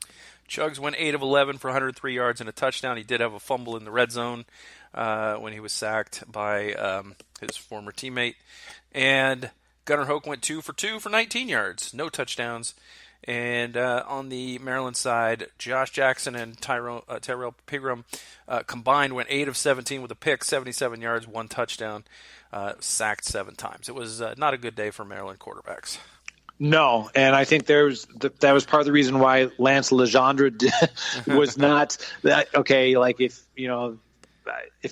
Chugs went 8 of 11 for 103 yards and a touchdown. He did have a fumble in the red zone when he was sacked by his former teammate. And Gunnar Hoke went 2 for 2 for 19 yards, no touchdowns. And on the Maryland side, Josh Jackson and Tyrell Pigram combined went 8 of 17 with a pick, 77 yards, 1 touchdown, sacked 7 times. It was not a good day for Maryland quarterbacks. No, and I think that was part of the reason why Lance Legendre was not that okay. Like if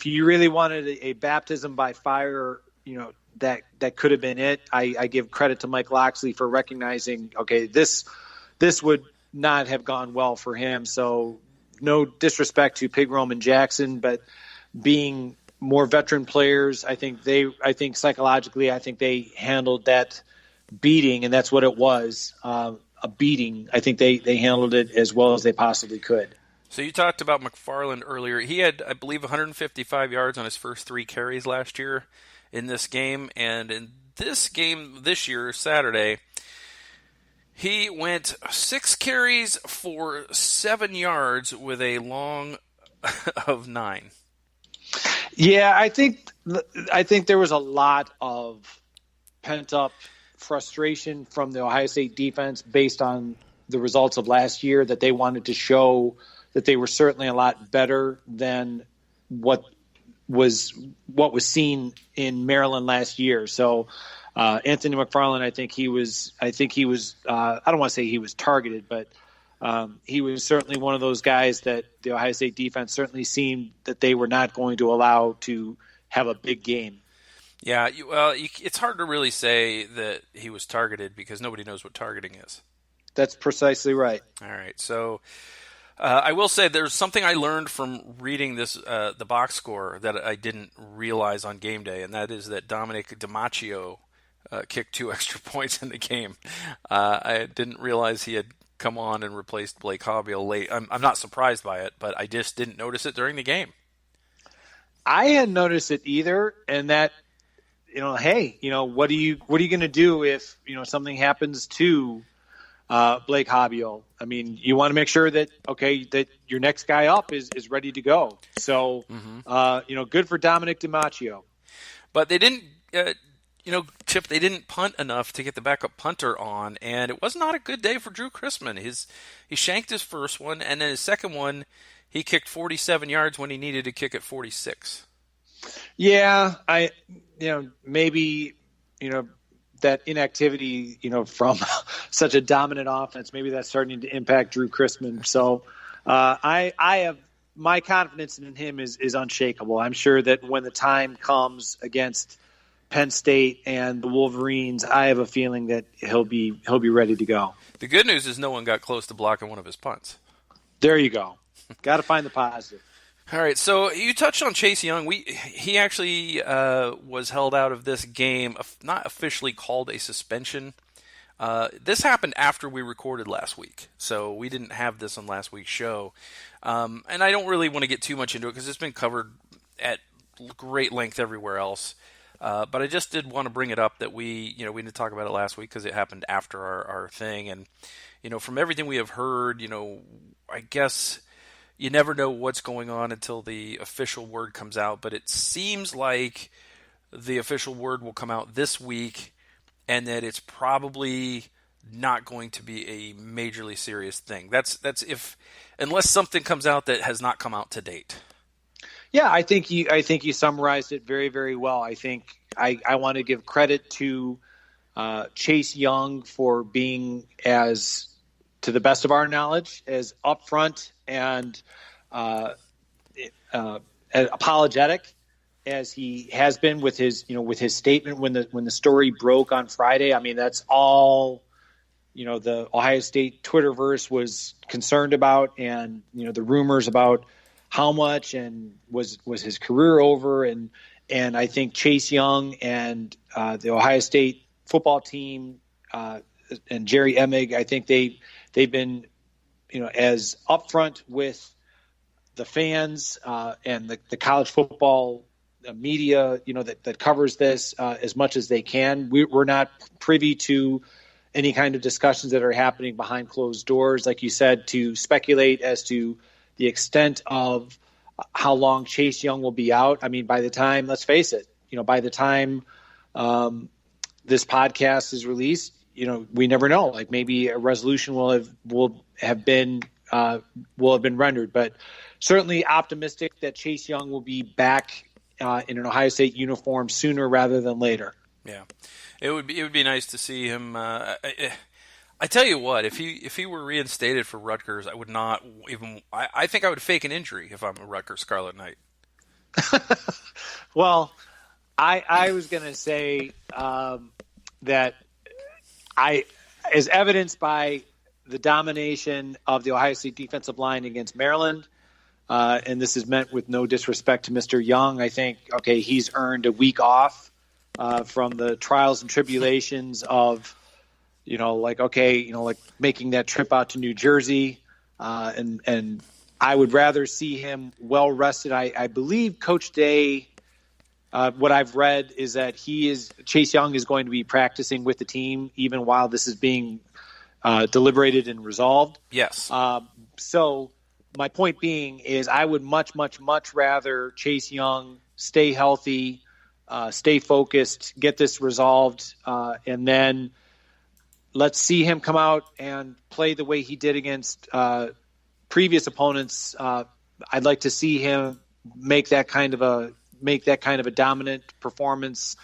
you really wanted a baptism by fire, that could have been it. I give credit to Mike Loxley for recognizing, okay, this would not have gone well for him. So no disrespect to Pigram and Jackson, but being more veteran players, I think psychologically, they handled that beating, and that's what it was, a beating. I think they handled it as well as they possibly could. So you talked about McFarland earlier. He had, I believe, 155 yards on his first 3 carries last year in this game. And in this game this year, Saturday, he went 6 carries for 7 yards with a long of 9. Yeah, I think there was a lot of pent-up frustration from the Ohio State defense based on the results of last year, that they wanted to show that they were certainly a lot better than what was seen in Maryland last year. So Anthony McFarland, I think he was I don't want to say he was targeted, but he was certainly one of those guys that the Ohio State defense certainly seemed that they were not going to allow to have a big game. Yeah, it's hard to really say that he was targeted because nobody knows what targeting is. That's precisely right. All right, so I will say there's something I learned from reading this the box score that I didn't realize on game day, and that is that Dominic DiMaccio kicked 2 extra points in the game. I didn't realize he had come on and replaced Blake Hobbiel late. I'm not surprised by it, but I just didn't notice it during the game. I hadn't noticed it either, and that hey, what are you going to do if something happens to Blake Hobbiel? I mean, you want to make sure that that your next guy up is ready to go. So, good for Dominic DiMaccio. But they didn't, Chip. They didn't punt enough to get the backup punter on, and it was not a good day for Drew Chrisman. He shanked his first one, and then his second one, he kicked 47 yards when he needed to kick at 46. Yeah, maybe that inactivity, from such a dominant offense, maybe that's starting to impact Drew Chrisman. So I have my confidence in him is unshakable. I'm sure that when the time comes against Penn State and the Wolverines, I have a feeling that he'll be ready to go. The good news is no one got close to blocking one of his punts. There you go. Got to find the positive. All right, so you touched on Chase Young. He actually was held out of this game, not officially called a suspension. This happened after we recorded last week, so we didn't have this on last week's show. And I don't really want to get too much into it because it's been covered at great length everywhere else. But I just did want to bring it up that we didn't talk about it last week because it happened after our thing. And, from everything we have heard, I guess you never know what's going on until the official word comes out. But it seems like the official word will come out this week and that it's probably not going to be a majorly serious thing. That's unless something comes out that has not come out to date. Yeah, I think you summarized it very, very well. I think I want to give credit to Chase Young for being, as to the best of our knowledge, as upfront and apologetic as he has been with his statement when the story broke on Friday. I mean, that's all the Ohio State Twitterverse was concerned about, and the rumors about how much and was his career over, and I think Chase Young and the Ohio State football team and Jerry Emig, I think they've been as upfront with the fans and the college football media that covers this as much as they can. We're not privy to any kind of discussions that are happening behind closed doors, like you said, to speculate as to the extent of how long Chase Young will be out. I mean, by the time, let's face it, by the time this podcast is released, we never know. Like, maybe a resolution will have been rendered, but certainly optimistic that Chase Young will be back in an Ohio State uniform sooner rather than later. Yeah, it would be nice to see him. I tell you what, if he were reinstated for Rutgers, I would not even. I think I would fake an injury if I'm a Rutgers Scarlet Knight. Well, I was going to say that as evidenced by the domination of the Ohio State defensive line against Maryland, and this is meant with no disrespect to Mr. Young, I think he's earned a week off from the trials and tribulations of. Like making that trip out to New Jersey, and I would rather see him well rested. I believe Coach Day, what I've read is that Chase Young is going to be practicing with the team even while this is being deliberated and resolved. Yes. So my point being is I would much, much, much rather Chase Young stay healthy, stay focused, get this resolved, and then let's see him come out and play the way he did against previous opponents. I'd like to see him make that kind of a dominant performance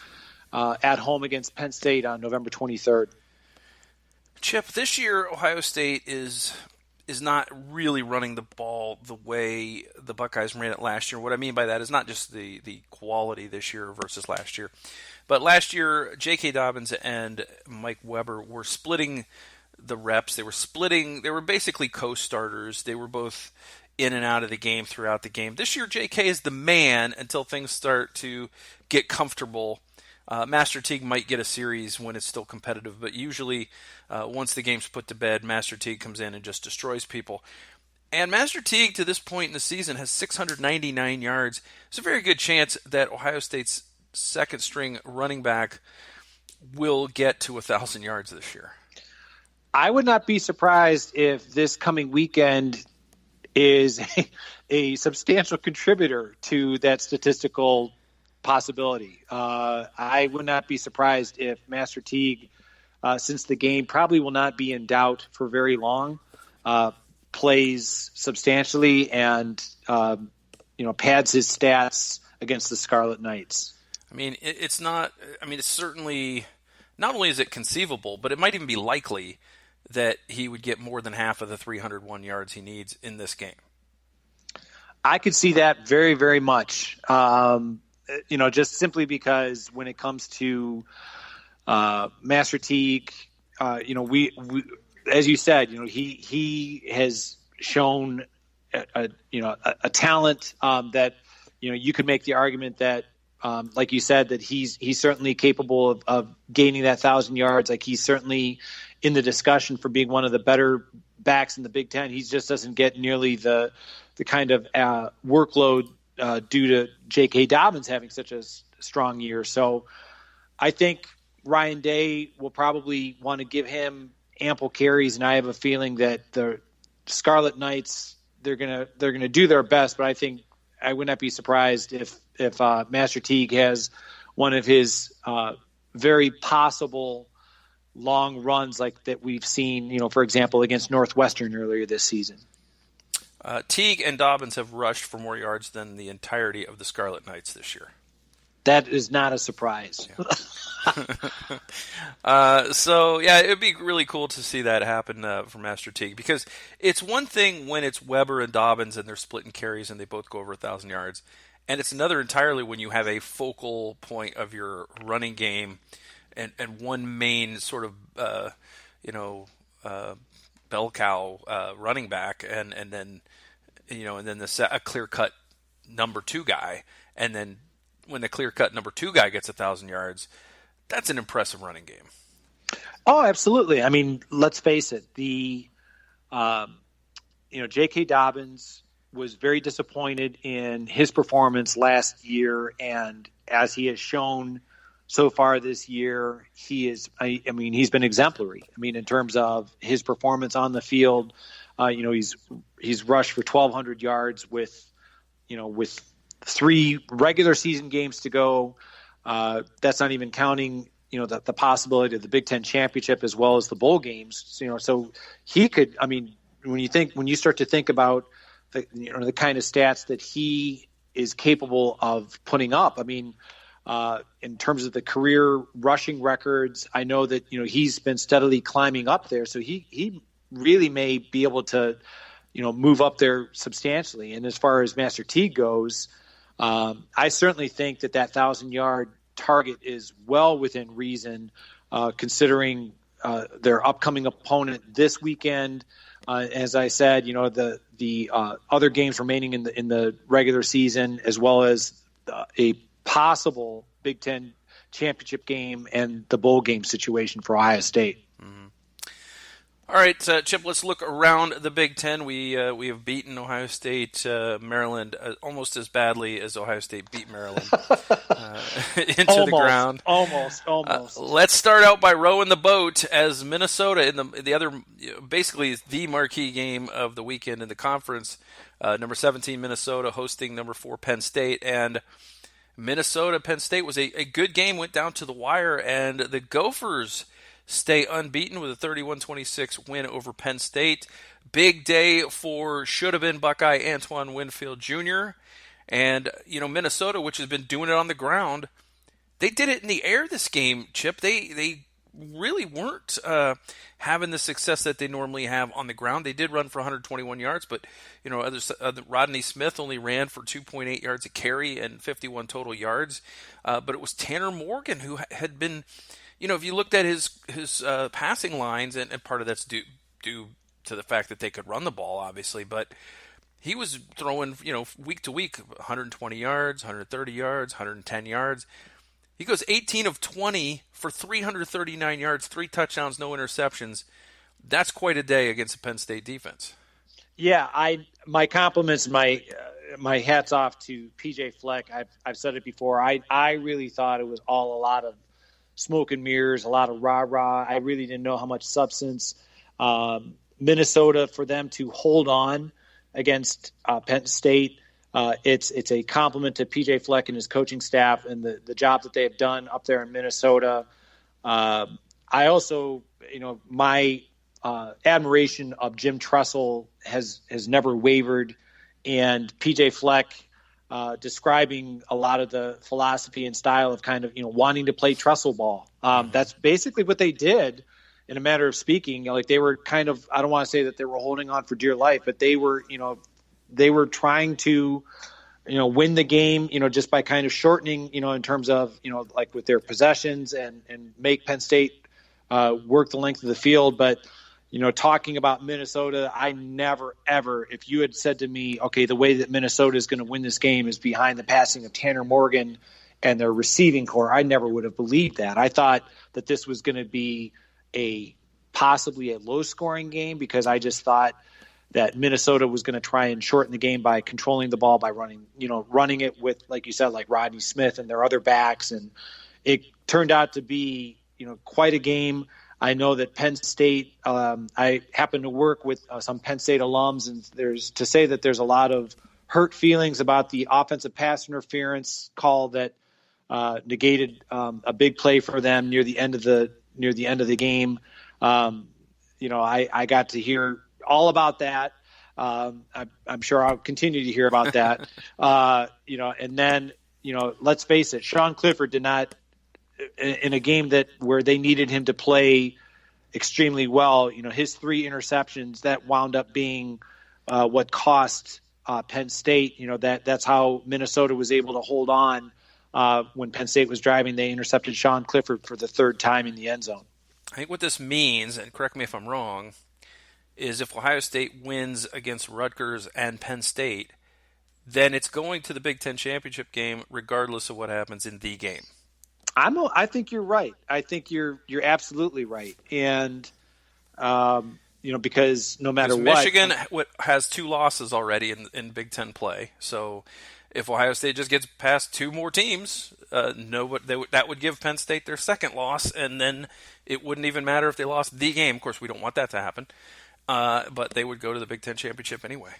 at home against Penn State on November 23rd. Chip, this year Ohio State is not really running the ball the way the Buckeyes ran it last year. What I mean by that is not just the quality this year versus last year. But last year, J.K. Dobbins and Mike Weber were splitting the reps. They were splitting. They were basically co-starters. They were both in and out of the game throughout the game. This year, J.K. is the man until things start to get comfortable. Master Teague might get a series when it's still competitive, but usually once the game's put to bed, Master Teague comes in and just destroys people. And Master Teague, to this point in the season, has 699 yards. There's a very good chance that Ohio State's second-string running back will get to 1,000 yards this year. I would not be surprised if this coming weekend is a substantial contributor to that statistical possibility. I would not be surprised if Master Teague, since the game probably will not be in doubt for very long, plays substantially and pads his stats against the Scarlet Knights. I mean, it's not. I mean, it's certainly not only is it conceivable, but it might even be likely that he would get more than half of the 301 yards he needs in this game. I could see that very, very much. Just simply because when it comes to Master Teague, we as you said, he has shown a talent that you could make the argument that, like you said, that he's certainly capable of gaining that 1,000 yards. Like he's certainly in the discussion for being one of the better backs in the Big Ten. He just doesn't get nearly the kind of workload due to J.K. Dobbins having such a strong year. So I think Ryan Day will probably want to give him ample carries, and I have a feeling that the Scarlet Knights they're gonna do their best. But I think I would not be surprised if Master Teague has one of his very possible long runs like that we've seen, for example, against Northwestern earlier this season. Teague and Dobbins have rushed for more yards than the entirety of the Scarlet Knights this year. That is not a surprise. Yeah. It would be really cool to see that happen for Master Teague, because it's one thing when it's Weber and Dobbins and they're splitting carries and they both go over 1,000 yards, and it's another entirely when you have a focal point of your running game and one main sort of bell cow running back and then a clear cut number two guy, and then when the clear cut number two guy gets 1,000 yards, that's an impressive running game. Oh, absolutely. I mean, let's face it. The J.K. Dobbins was very disappointed in his performance last year, and as he has shown so far this year, he's been exemplary. I mean, in terms of his performance on the field, he's rushed for 1,200 yards with 3 regular season games to go. That's not even counting, the possibility of the Big Ten championship as well as the bowl games. So he could. I mean, when you start to think about the kind of stats that he is capable of putting up, I mean. In terms of the career rushing records, I know that he's been steadily climbing up there, so he really may be able to move up there substantially. And as far as Master Teague goes, I certainly think that 1,000-yard target is well within reason, considering their upcoming opponent this weekend. As I said, the other games remaining in the regular season, as well as a possible Big Ten championship game and the bowl game situation for Ohio State. Mm-hmm. All right, Chip, let's look around the Big Ten. We have beaten Ohio State, Maryland, almost as badly as Ohio State beat Maryland into the ground. Almost. Let's start out by rowing the boat as Minnesota in the other, basically the marquee game of the weekend in the conference. Number 17 Minnesota hosting number 4 Penn State, and Penn State was a good game, went down to the wire, and the Gophers stay unbeaten with a 31-26 win over Penn State. Big day for should-have-been Buckeye Antoine Winfield Jr. And, Minnesota, which has been doing it on the ground, they did it in the air this game, Chip. They really weren't having the success that they normally have on the ground. They did run for 121 yards, but Rodney Smith only ran for 2.8 yards a carry and 51 total yards. But it was Tanner Morgan who had been, if you looked at his passing lines, and part of that's due to the fact that they could run the ball, obviously, but he was throwing, week to week, 120 yards, 130 yards, 110 yards. He goes 18 of 20 for 339 yards, 3 touchdowns, no interceptions. That's quite a day against the Penn State defense. Yeah, my compliments, my hats off to PJ Fleck. I've said it before. I really thought it was all a lot of smoke and mirrors, a lot of rah-rah. I really didn't know how much substance. Minnesota, for them to hold on against Penn State, it's a compliment to PJ Fleck and his coaching staff and the job that they have done up there in Minnesota. I also, my admiration of Jim Tressel has never wavered, and PJ Fleck describing a lot of the philosophy and style of kind of wanting to play Tressel ball. That's basically what they did. In a matter of speaking, like they were kind of, I don't want to say that they were holding on for dear life, but they were trying to, win the game, just by kind of shortening, in terms of, like with their possessions and make Penn State work the length of the field. But, talking about Minnesota, I never, ever, if you had said to me, okay, the way that Minnesota is going to win this game is behind the passing of Tanner Morgan and their receiving core, I never would have believed that. I thought that this was going to be possibly a low-scoring game, because I just thought that Minnesota was going to try and shorten the game by controlling the ball, by running it with, like you said, like Rodney Smith and their other backs. And it turned out to be, quite a game. I know that Penn State, I happen to work with some Penn State alums, and there's a lot of hurt feelings about the offensive pass interference call that negated a big play for them near the end of the game. I got to hear all about that. I'm sure I'll continue to hear about that. And then, let's face it, Sean Clifford did not, in a game where they needed him to play extremely well, his 3 interceptions that wound up being what cost Penn State. That's how Minnesota was able to hold on. When Penn State was driving, they intercepted Sean Clifford for the 3rd time in the end zone. I think what this means, and correct me if I'm wrong, is if Ohio State wins against Rutgers and Penn State, then it's going to the Big Ten championship game regardless of what happens in the game. I think you're right. I think you're absolutely right. And, because no matter what. Michigan has 2 losses already in Big Ten play. So if Ohio State just gets past 2 more teams, that would give Penn State their 2nd loss, and then it wouldn't even matter if they lost the game. Of course, we don't want that to happen, but they would go to the Big Ten championship anyway.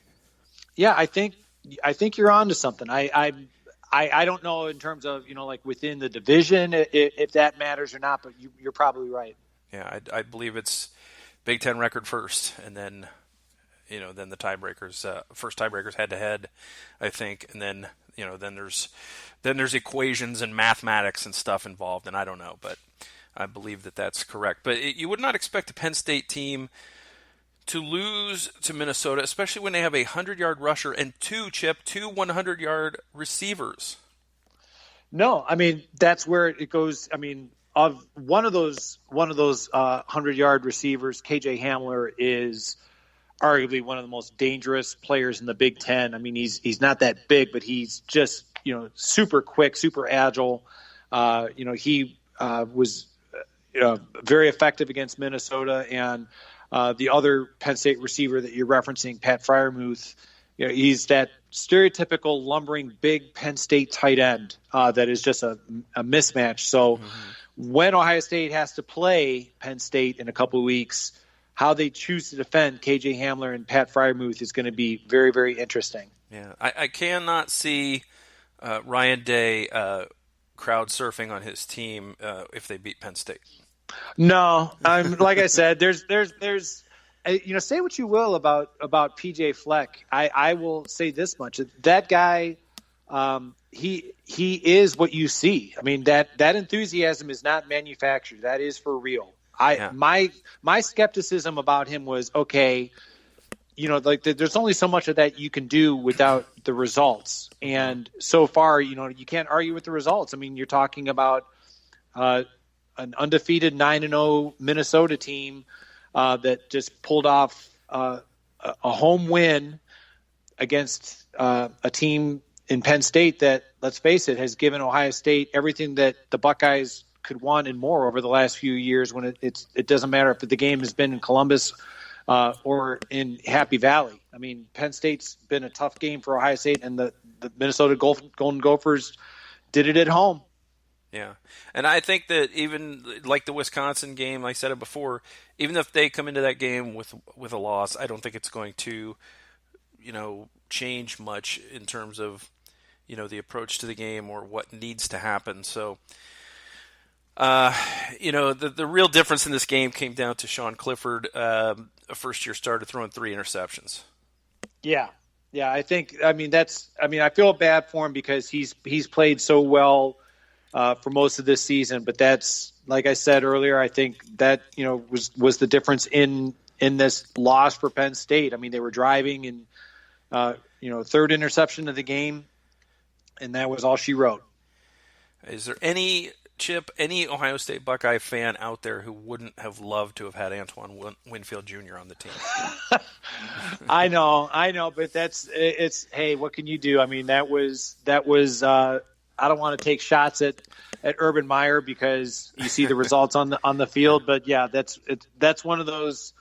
Yeah, I think you're on to something. I don't know in terms of like within the division if that matters or not, but you're probably right. Yeah, I believe it's Big Ten record first, and then then the tiebreakers, first tiebreakers head to head, I think, and then then there's equations and mathematics and stuff involved, and I don't know, but I believe that that's correct. But you would not expect a Penn State team to lose to Minnesota, especially when they have a 100-yard rusher and 2 100-yard receivers. No, I mean that's where it goes. I mean, of one of those 100-yard receivers, KJ Hamler is arguably one of the most dangerous players in the Big Ten. I mean, he's not that big, but he's just super quick, super agile. He was very effective against Minnesota, and the other Penn State receiver that you're referencing, Pat Freiermuth, he's that stereotypical lumbering big Penn State tight end that is just a mismatch. So when Ohio State has to play Penn State in a couple of weeks, how they choose to defend KJ Hamler and Pat Freiermuth is going to be very, very interesting. Yeah, I cannot see Ryan Day crowd surfing on his team if they beat Penn State. No, like I said, there's say what you will about PJ Fleck. I will say this much: that guy, he is what you see. I mean that enthusiasm is not manufactured. That is for real. My skepticism about him was okay. There's only so much of that you can do without the results, and so far, you can't argue with the results. I mean, you're talking about an undefeated 9-0 Minnesota team that just pulled off a home win against a team in Penn State that, let's face it, has given Ohio State everything that the Buckeyes could want and more over the last few years. When it doesn't matter if the game has been in Columbus or in Happy Valley. I mean, Penn State's been a tough game for Ohio State, and the Minnesota Golden Gophers did it at home. Yeah, and I think that even like the Wisconsin game, like I said it before, even if they come into that game with a loss, I don't think it's going to, change much in terms of, the approach to the game or what needs to happen. So, the real difference in this game came down to Sean Clifford, a first-year starter, throwing 3 interceptions. Yeah, I feel bad for him because he's played so well for most of this season, but that's, like I said earlier, I think that was the difference in this loss for Penn State. I mean, they were driving and third interception of the game, and that was all she wrote. Is there any Ohio State Buckeye fan out there who wouldn't have loved to have had Antoine Winfield Jr. on the team? I know, but it's hey, what can you do? I mean, that was I don't want to take shots at Urban Meyer because you see the results on the field, but yeah, that's one of those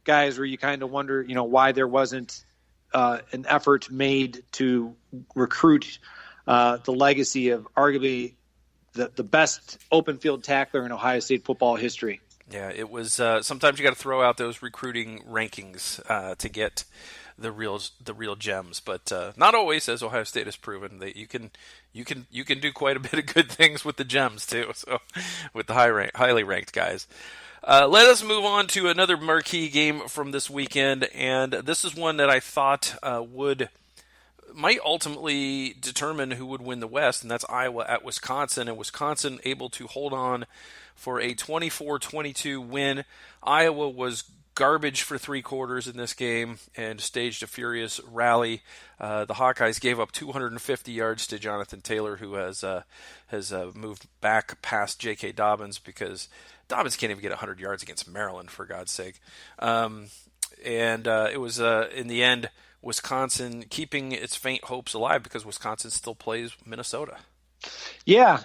guys where you kind of wonder, why there wasn't an effort made to recruit the legacy of arguably the best open field tackler in Ohio State football history. Yeah, it was. Sometimes you got to throw out those recruiting rankings to get the real gems, but not always, as Ohio State has proven that you can do quite a bit of good things with the gems too. So with the highly ranked guys. Let us move on to another marquee game from this weekend, and this is one that I thought might ultimately determine who would win the West, and that's Iowa at Wisconsin, and Wisconsin able to hold on for a 24-22 win. Iowa was garbage for 3 quarters in this game and staged a furious rally. The Hawkeyes gave up 250 yards to Jonathan Taylor, who has moved back past J.K. Dobbins because Dobbins can't even get 100 yards against Maryland, for God's sake. And it was, in the end, Wisconsin keeping its faint hopes alive because Wisconsin still plays Minnesota. Yeah,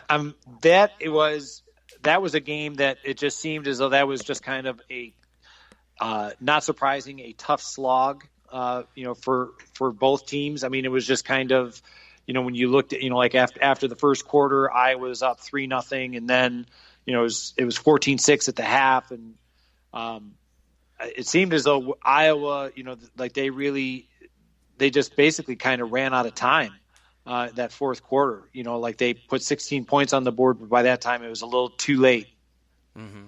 that was a game that it just seemed as though that was just kind of a not surprising, a tough slog, for both teams. I mean, it was just kind of, when you looked at, like after the first quarter, Iowa was up 3-0, and then, it was 14-6 at the half, and it seemed as though Iowa, like they just basically kind of ran out of time that fourth quarter. Like they put 16 points on the board, but by that time it was a little too late. Mm-hmm.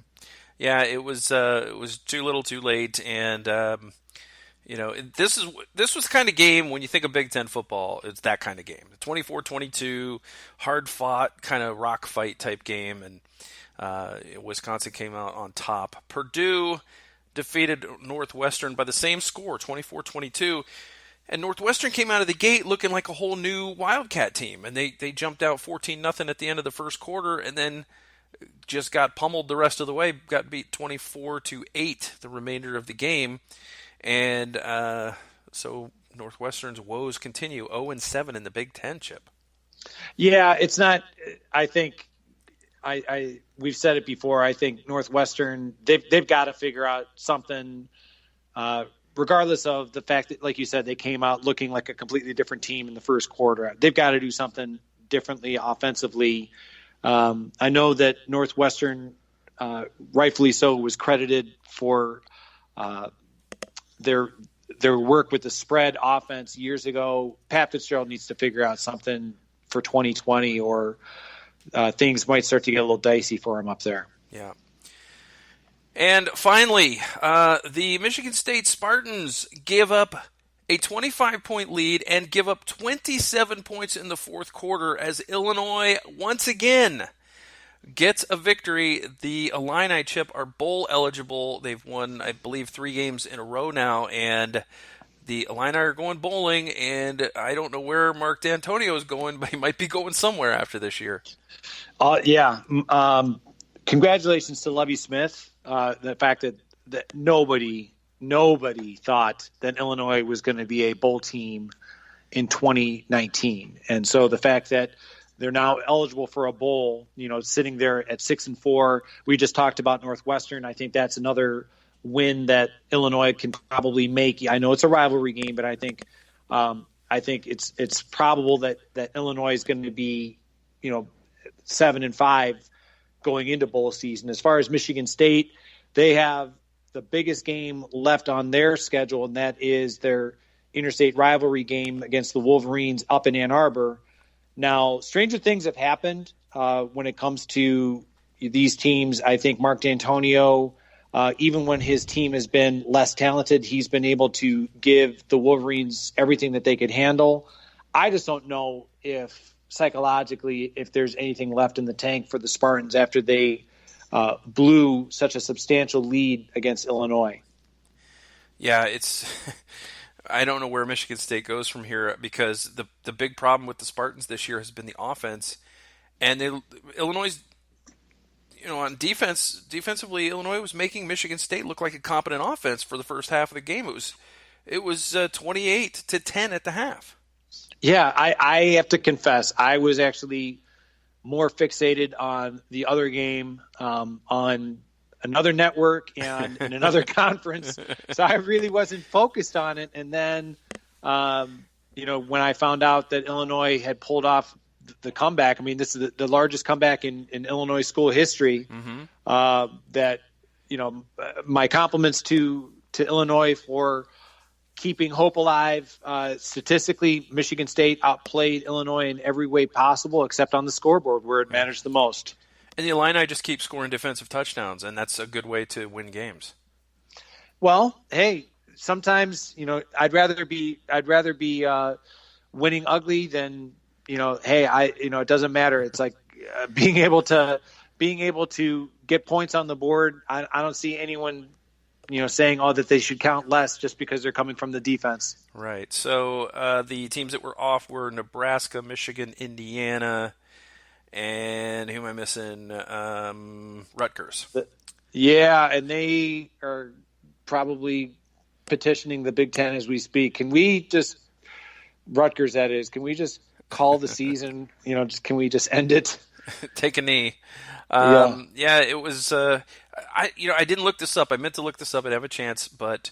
Yeah, it was too little, too late, and this was kind of game when you think of Big Ten football. It's that kind of game, 24-22, hard fought, kind of rock fight type game, and Wisconsin came out on top. Purdue defeated Northwestern by the same score, 24-22. And Northwestern came out of the gate looking like a whole new Wildcat team, and they jumped out 14-0 at the end of the first quarter, and then just got pummeled the rest of the way. Got beat 24-8 the remainder of the game, and so Northwestern's woes continue. 0-7 in the Big Ten, Chip. Yeah, it's not. I think we've said it before. I think Northwestern they've got to figure out something. Regardless of the fact that, like you said, they came out looking like a completely different team in the first quarter. They've got to do something differently offensively. I know that Northwestern, rightfully so, was credited for their work with the spread offense years ago. Pat Fitzgerald needs to figure out something for 2020, or things might start to get a little dicey for him up there. Yeah. And finally, the Michigan State Spartans give up a 25-point lead and give up 27 points in the fourth quarter as Illinois once again gets a victory. The Illini, Chip, are bowl eligible. They've won, I believe, 3 games in a row now, and the Illini are going bowling, and I don't know where Mark D'Antonio is going, but he might be going somewhere after this year. Yeah. congratulations to Lovie Smith. The fact that nobody thought that Illinois was going to be a bowl team in 2019. And so the fact that they're now eligible for a bowl, sitting there at 6-4. We just talked about Northwestern. I think that's another win that Illinois can probably make. I know it's a rivalry game, but I think it's probable that Illinois is going to be, 7-5 going into bowl season. As far as Michigan State, they have the biggest game left on their schedule, and that is their interstate rivalry game against the Wolverines up in Ann Arbor. Now, stranger things have happened when it comes to these teams. I think Mark D'Antonio, even when his team has been less talented, he's been able to give the Wolverines everything that they could handle. I just don't know if psychologically, if there's anything left in the tank for the Spartans after they blew such a substantial lead against Illinois. Yeah, I don't know where Michigan State goes from here, because the big problem with the Spartans this year has been the offense, and Illinois, on defensively, Illinois was making Michigan State look like a competent offense for the first half of the game. It was 28-10 at the half. Yeah, I have to confess, I was actually more fixated on the other game on another network and in another conference, so I really wasn't focused on it. And then, when I found out that Illinois had pulled off the comeback, I mean, this is the largest comeback in Illinois school history. Mm-hmm. My compliments to Illinois for keeping hope alive. Statistically, Michigan State outplayed Illinois in every way possible, except on the scoreboard where it matters the most. And the Illini just keep scoring defensive touchdowns, and that's a good way to win games. Well, hey, sometimes I'd rather be winning ugly than it doesn't matter. It's like being able to get points on the board. I don't see anyone saying that they should count less just because they're coming from the defense. Right. So the teams that were off were Nebraska, Michigan, Indiana, and who am I missing? Rutgers. Yeah, and they are probably petitioning the Big Ten as we speak. Can we just Rutgers? That is. Can we just call the season? Can we just end it? Take a knee. Yeah, it was. I didn't look this up. I meant to look this up and have a chance, but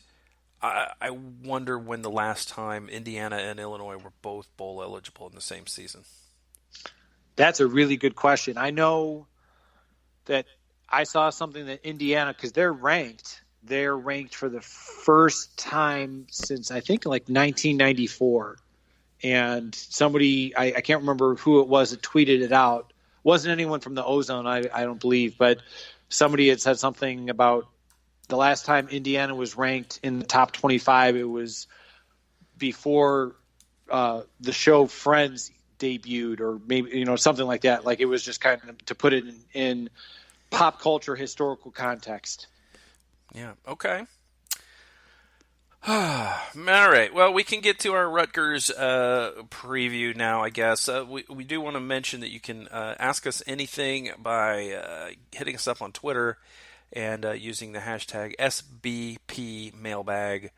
I wonder when the last time Indiana and Illinois were both bowl eligible in the same season. That's a really good question. I know that I saw something that Indiana, because they're ranked for the first time since I think like 1994. And somebody, I can't remember who it was that tweeted it out. Wasn't anyone from the Ozone, I don't believe, but somebody had said something about the last time Indiana was ranked in the top 25. It was before the show Friends debuted, or maybe something like that. Like, it was just kind of to put it in pop culture historical context. Yeah. Okay. All right. Well, we can get to our Rutgers preview now, I guess. We do want to mention that you can ask us anything by hitting us up on Twitter and using the hashtag SBPmailbag.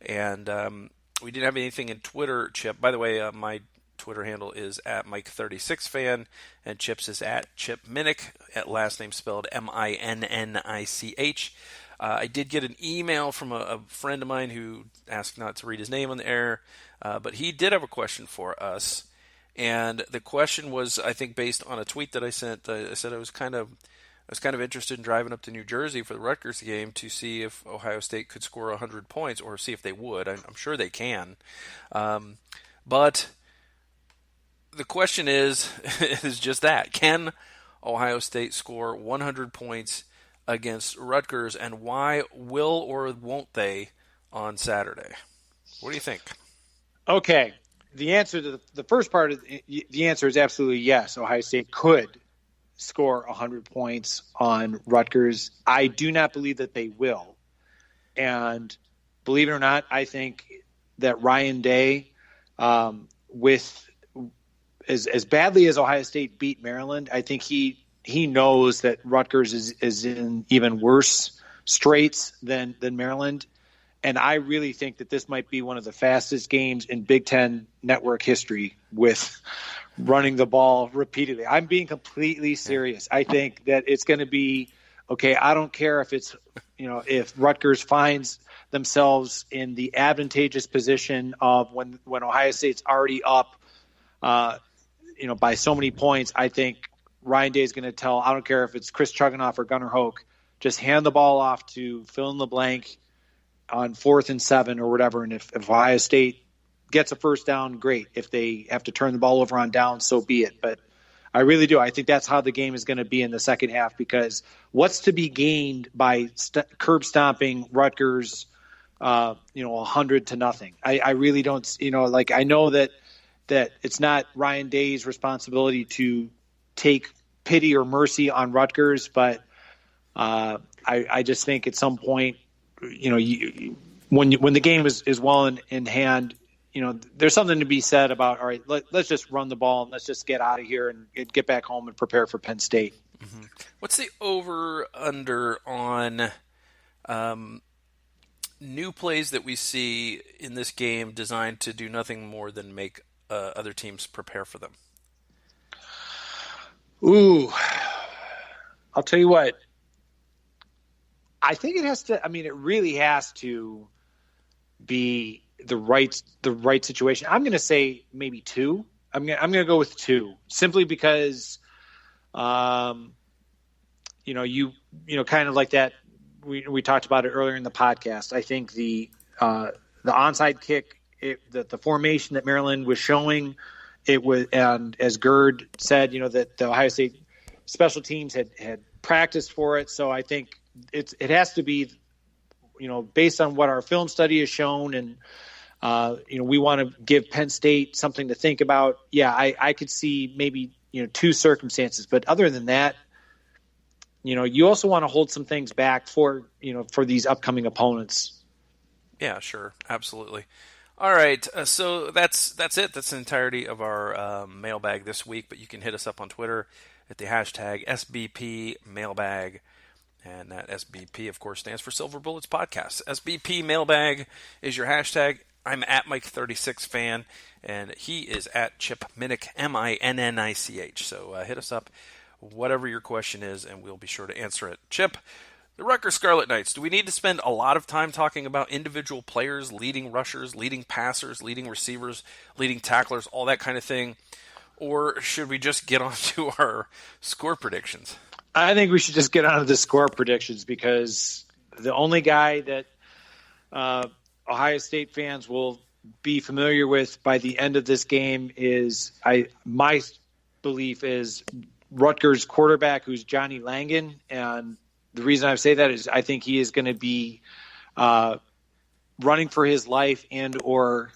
And we didn't have anything in Twitter, Chip. By the way, my Twitter handle is @Mike36fan, and Chip's is @ChipMinnick, last name spelled MINNICH. I did get an email from a friend of mine who asked not to read his name on the air, but he did have a question for us. And the question was, I think, based on a tweet that I sent. I said I was kind of interested in driving up to New Jersey for the Rutgers game to see if Ohio State could score 100 points, or see if they would. I'm sure they can. But the question is just that. Can Ohio State score 100 points against Rutgers, and why will or won't they on Saturday? What do you think? Okay. The answer to the first part of the answer is absolutely yes. Ohio State could score 100 points on Rutgers. I do not believe that they will. And believe it or not, I think that Ryan Day, with as badly as Ohio State beat Maryland, I think he he knows that Rutgers is in even worse straits than Maryland. And I really think that this might be one of the fastest games in Big Ten network history with running the ball repeatedly. I'm being completely serious. I think that it's going to be, okay, I don't care if it's, if Rutgers finds themselves in the advantageous position of when Ohio State's already up, by so many points. I think Ryan Day is going to tell, I don't care if it's Chris Chuganoff or Gunnar Hoke, just hand the ball off to fill in the blank on 4th and 7 or whatever. And if Ohio State gets a first down, great. If they have to turn the ball over on down, so be it. But I really do. I think that's how the game is going to be in the second half, because what's to be gained by curb stomping Rutgers, 100-0. I really don't, I know that it's not Ryan Day's responsibility to take pity or mercy on Rutgers, but I just think at some point, when the game is well in hand, there's something to be said about, all right, let's just run the ball and let's just get out of here and get back home and prepare for Penn State. Mm-hmm. What's the over-under on new plays that we see in this game designed to do nothing more than make other teams prepare for them? Ooh, I'll tell you what. I think it has to. I mean, it really has to be the right situation. I'm going to say maybe 2. I'm going to go with 2, simply because, kind of like that. We talked about it earlier in the podcast. I think the onside kick, the formation that Maryland was showing, it was, and as Gerd said, that the Ohio State special teams had practiced for it. So I think it has to be, based on what our film study has shown, and we want to give Penn State something to think about. Yeah, I could see maybe 2 circumstances, but other than that, you also want to hold some things back for these upcoming opponents. Yeah, sure, absolutely. All right, so that's it. That's the entirety of our mailbag this week. But you can hit us up on Twitter at the hashtag SBP Mailbag. And that SBP, of course, stands for Silver Bullets Podcast. SBP Mailbag is your hashtag. I'm at Mike36Fan, and he is at Chip Minnick, MINNICH. So hit us up, whatever your question is, and we'll be sure to answer it. Chip, the Rutgers Scarlet Knights, do we need to spend a lot of time talking about individual players, leading rushers, leading passers, leading receivers, leading tacklers, all that kind of thing? Or should we just get on to our score predictions? I think we should just get on to the score predictions, because the only guy that Ohio State fans will be familiar with by the end of this game is, my belief is, Rutgers quarterback, who's Johnny Langan. And the reason I say that is I think he is going to be running for his life and or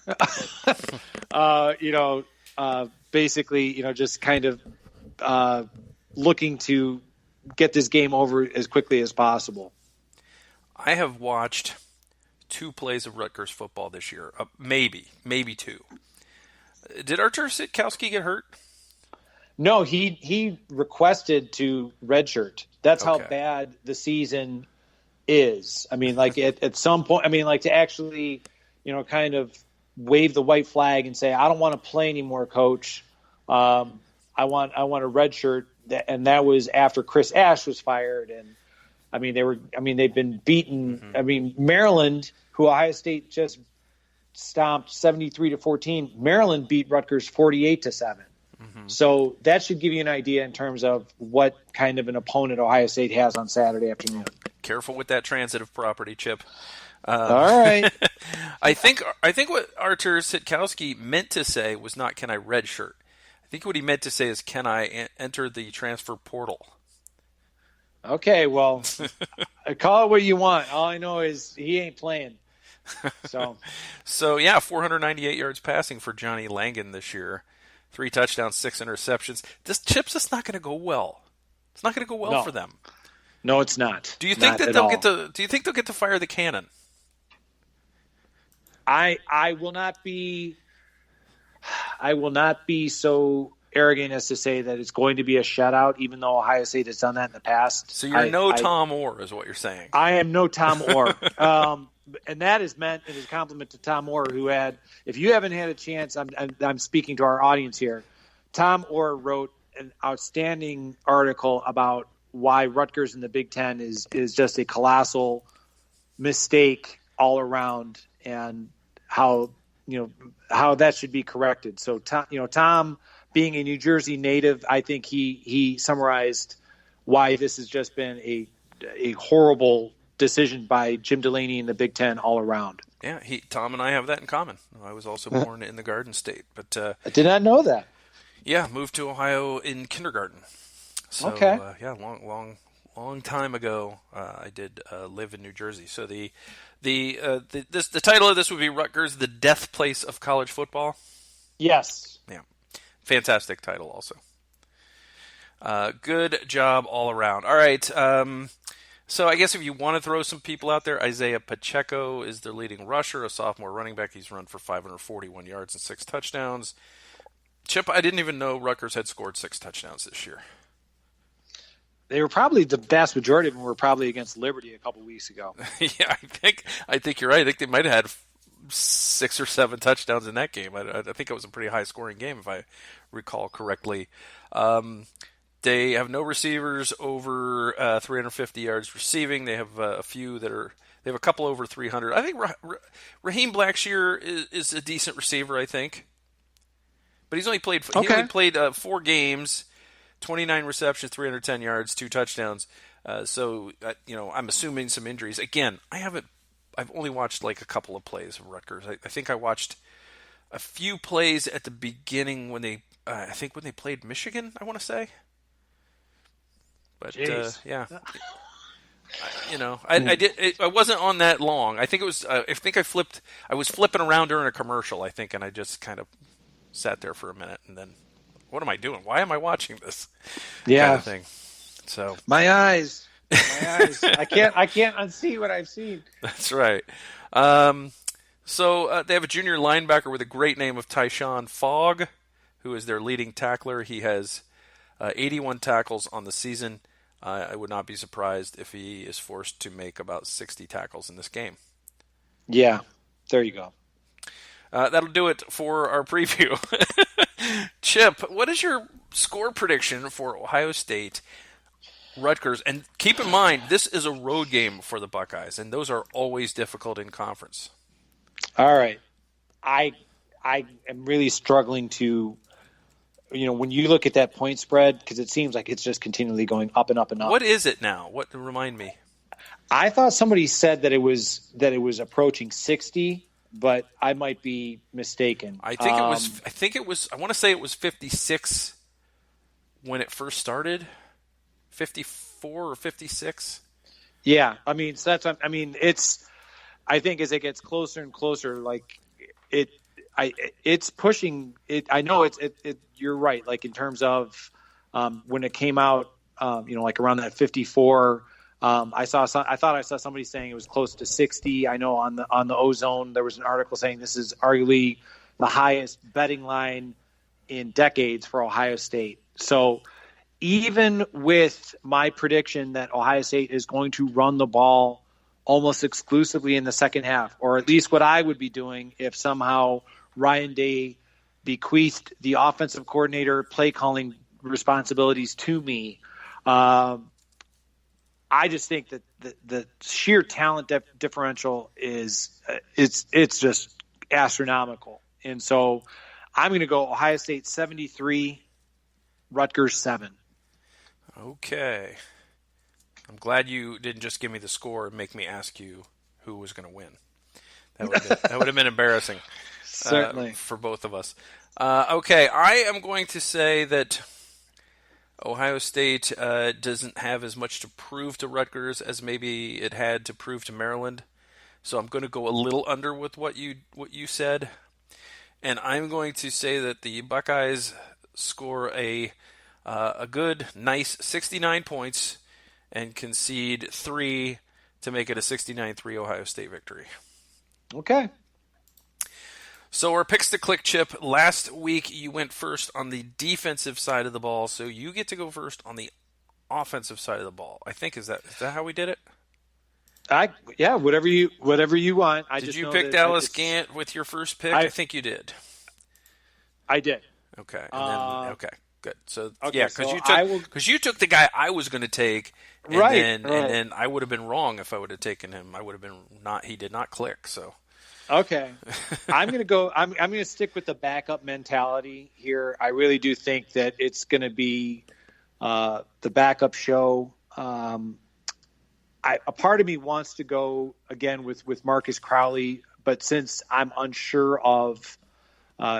basically just kind of looking to get this game over as quickly as possible. I have watched 2 plays of Rutgers football this year. Maybe 2. Did Artur Sitkowski get hurt? No, he requested to redshirt. That's Okay. how bad the season is. I mean, like at some point, to actually, kind of wave the white flag and say, I don't want to play anymore, coach. I want a redshirt. And that was after Chris Ash was fired. And they've been beaten. Mm-hmm. Maryland, who Ohio State just stomped 73-14, Maryland beat Rutgers 48-7. Mm-hmm. So that should give you an idea in terms of what kind of an opponent Ohio State has on Saturday afternoon. Careful with that transitive property, Chip. All right. I think what Artur Sitkowski meant to say was not, can I redshirt? I think what he meant to say is, can I enter the transfer portal? Okay, well, call it what you want. All I know is he ain't playing. So yeah, 498 yards passing for Johnny Langan this year. 3 touchdowns, 6 interceptions. Chip's just not going to go well. It's not going to go well for them. No, it's not. Do you think that they'll get to? Do you think they'll get to fire the cannon? I will not be so arrogant as to say that it's going to be a shutout, even though Ohio State has done that in the past. So you're Tom Orr, is what you're saying. I am no Tom Orr. And that is meant as a compliment to Tom Orr, who had, if you haven't had a chance, I'm speaking to our audience here. Tom Orr wrote an outstanding article about why Rutgers in the Big Ten is just a colossal mistake all around, and how that should be corrected. So Tom, being a New Jersey native, I think he summarized why this has just been a horrible decision by Jim Delaney in the Big Ten all around. Yeah, Tom and I have that in common. I was also born in the Garden State, but I did not know that. Yeah, moved to Ohio in kindergarten. So, okay. Long time ago, I did live in New Jersey. So the title of this would be Rutgers, the death place of college football. Yes. Yeah, fantastic title also. Good job all around. All right. So I guess if you want to throw some people out there, Isaiah Pacheco is their leading rusher, a sophomore running back. He's run for 541 yards and 6 touchdowns. Chip, I didn't even know Rutgers had scored 6 touchdowns this year. They were probably, the vast majority of them were probably against Liberty a couple weeks ago. Yeah, I think you're right. I think they might have had 6 or 7 touchdowns in that game. I think it was a pretty high-scoring game, if I recall correctly. They have no receivers over 350 yards receiving. They have a few that are. They have a couple over 300. I think Raheem Blackshear is a decent receiver. I think, but he's only played. Okay. He only played 4 games, 29 receptions, 310 yards, 2 touchdowns. So I'm assuming some injuries. Again, I've only watched like a couple of plays of Rutgers. I think I watched a few plays at the beginning when they. I think when they played Michigan. I want to say. But yeah, I did. I wasn't on that long. I think it was. I think I was flipping around during a commercial. I think, and I just kind of sat there for a minute, and then, what am I doing? Why am I watching this? Yeah, kind of thing. So my eyes. I can't unsee what I've seen. That's right. So they have a junior linebacker with a great name of Tyshawn Fogg, who is their leading tackler. He has 81 tackles on the season. I would not be surprised if he is forced to make about 60 tackles in this game. Yeah, there you go. That'll do it for our preview. Chip, what is your score prediction for Ohio State, Rutgers? And keep in mind, this is a road game for the Buckeyes, and those are always difficult in conference. All right. I am really struggling to... when you look at that point spread, because it seems like it's just continually going up and up and up. What is it now? Remind me. I thought somebody said that it was approaching 60, but I might be mistaken. I think it was. I want to say it was 56 when it first started. 54 or 56. Yeah, so that's. It's. I think as it gets closer and closer, like it. It's pushing it. I know it. You're right. Like in terms of when it came out, like around that 54. I thought I saw somebody saying it was close to 60. I know on the Ozone there was an article saying this is arguably the highest betting line in decades for Ohio State. So even with my prediction that Ohio State is going to run the ball almost exclusively in the second half, or at least what I would be doing if somehow Ryan Day bequeathed the offensive coordinator play calling responsibilities to me. I just think that the sheer talent differential is it's just astronomical. And so I'm going to go Ohio State 73, Rutgers 7. Okay. I'm glad you didn't just give me the score and make me ask you who was going to win. That would have been embarrassing. Certainly. For both of us. Okay, I am going to say that Ohio State doesn't have as much to prove to Rutgers as maybe it had to prove to Maryland. So I'm going to go a little under with what you said. And I'm going to say that the Buckeyes score a good, nice 69 points and concede 3 to make it a 69-3 Ohio State victory. Okay. So our picks to click, Chip. Last week you went first on the defensive side of the ball, so you get to go first on the offensive side of the ball. I think is that how we did it? Yeah, whatever you want. I Did just you know pick that Dallas Gant with your first pick? I think you did. I did. Okay, and then okay, good. So Okay, yeah, so because you took the guy I was going to take, and Right, then right. and then I would have been wrong if I would have taken him. I would have been not. He did not click. So Okay. I'm going to go I'm going to stick with the backup mentality here. I really do think that it's going to be the backup show. A part of me wants to go again with Marcus Crowley, but since I'm unsure of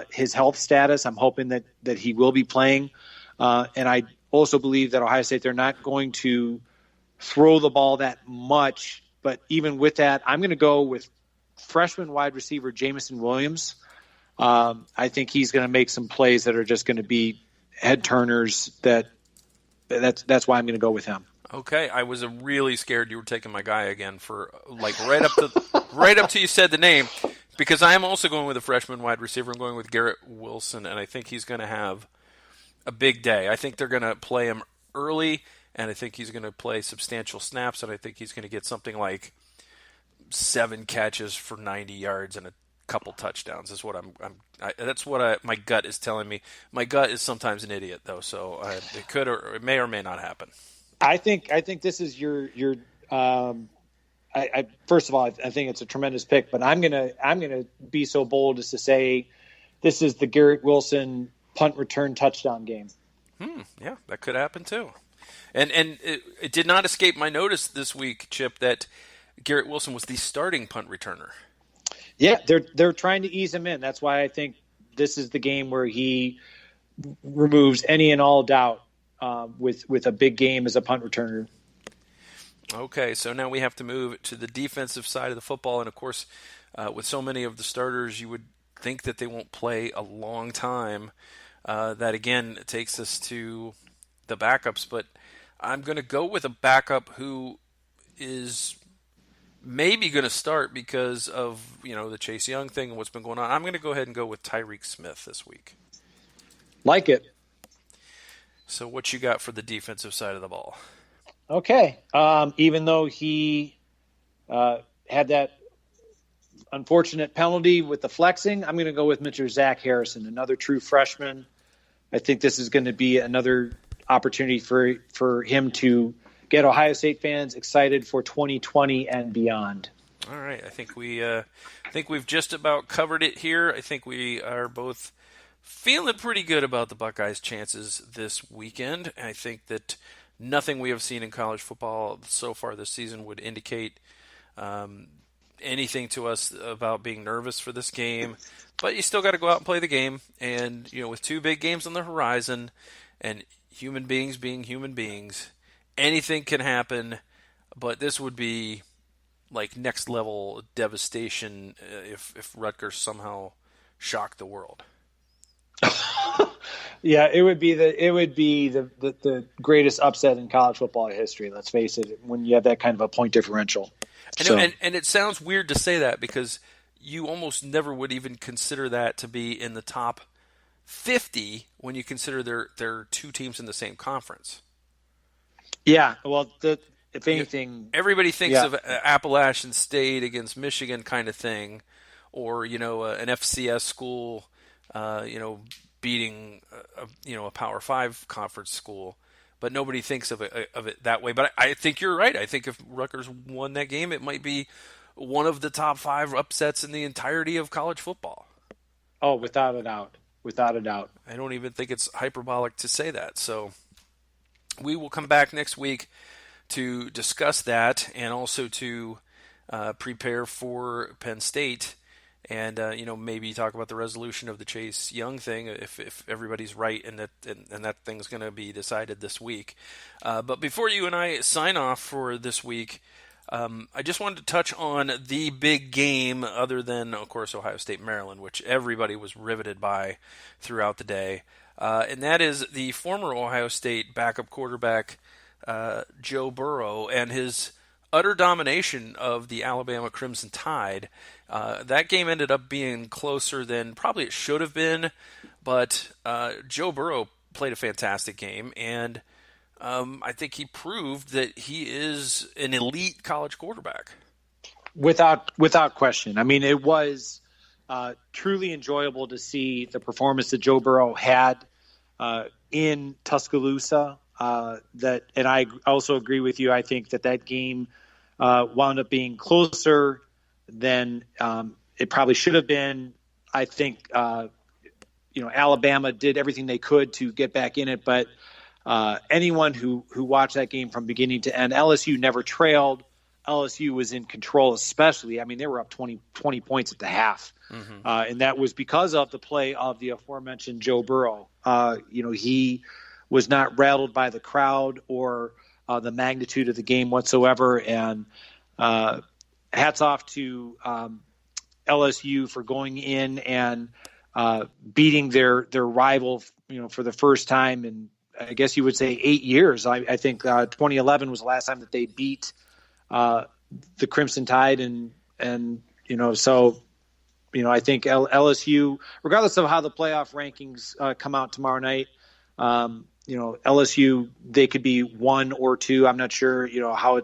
his health status, I'm hoping that he will be playing. And I also believe that Ohio State, they're not going to throw the ball that much. But even with that, I'm going to go with freshman wide receiver Jamison Williams. I think he's going to make some plays that are just going to be head turners. That's why I'm going to go with him. okay, I was really scared you were taking my guy again for like right up to you said the name, because I am also going with a freshman wide receiver. I'm going with Garrett Wilson, and I think he's going to have a big day. I think they're going to play him early, and I think he's going to play substantial snaps, and I think he's going to get something like 7 catches for 90 yards and a couple touchdowns. Is what that's what my gut is telling me. My gut is sometimes an idiot though, so it could or it may or may not happen. I think this is your. First of all, I think it's a tremendous pick, but I'm gonna be so bold as to say this is the Garrett Wilson punt return touchdown game. Yeah, that could happen too. And it did not escape my notice this week, Chip, that Garrett Wilson was the starting punt returner. Yeah, they're trying to ease him in. That's why I think this is the game where he removes any and all doubt with a big game as a punt returner. Okay, so now we have to move to the defensive side of the football, and of course, with so many of the starters, you would think that they won't play a long time. That again takes us to the backups, but I'm going to go with a backup who is maybe going to start because of the Chase Young thing and what's been going on. I'm going to go ahead and go with Tyreek Smith this week. Like it. So what you got for the defensive side of the ball? Okay. Even though he had that unfortunate penalty with the flexing, I'm going to go with Mr. Zach Harrison, another true freshman. I think this is going to be another opportunity for him to get Ohio State fans excited for 2020 and beyond. All right, I think we've just about covered it here. I think we are both feeling pretty good about the Buckeyes' chances this weekend. I think that nothing we have seen in college football so far this season would indicate anything to us about being nervous for this game. But you still got to go out and play the game. And with 2 big games on the horizon, and human beings being human beings, anything can happen. But this would be like next level devastation if Rutgers somehow shocked the world. Yeah, it would be the greatest upset in college football history. Let's face it, when you have that kind of a point differential. And it sounds weird to say that because you almost never would even consider that to be in the top 50 when you consider there are 2 teams in the same conference. Yeah, well, if anything, everybody thinks of Appalachian State against Michigan kind of thing, or an FCS school, beating a Power 5 conference school, but nobody thinks of it that way. But I think you're right. I think if Rutgers won that game, it might be one of the top 5 upsets in the entirety of college football. Oh, without a doubt. Without a doubt. I don't even think it's hyperbolic to say that. So we will come back next week to discuss that and also to prepare for Penn State and maybe talk about the resolution of the Chase Young thing if everybody's right and that thing's going to be decided this week. But before you and I sign off for this week, I just wanted to touch on the big game other than, of course, Ohio State, Maryland, which everybody was riveted by throughout the day. And that is the former Ohio State backup quarterback, Joe Burrow, and his utter domination of the Alabama Crimson Tide. That game ended up being closer than probably it should have been, but Joe Burrow played a fantastic game, and I think he proved that he is an elite college quarterback. Without question. I mean, it was truly enjoyable to see the performance that Joe Burrow had in Tuscaloosa. And I also agree with you. I think that game wound up being closer than it probably should have been. I think Alabama did everything they could to get back in it, but anyone who watched that game from beginning to end, LSU never trailed. LSU was in control, especially. I mean, they were up 20 points at the half, and that was because of the play of the aforementioned Joe Burrow. He was not rattled by the crowd or the magnitude of the game whatsoever. And hats off to LSU for going in and beating their rival, for the first time in, I guess you would say, 8 years. I think 2011 was the last time that they beat the Crimson Tide, and I think LSU, regardless of how the playoff rankings come out tomorrow night, LSU, they could be 1 or 2. I'm not sure, how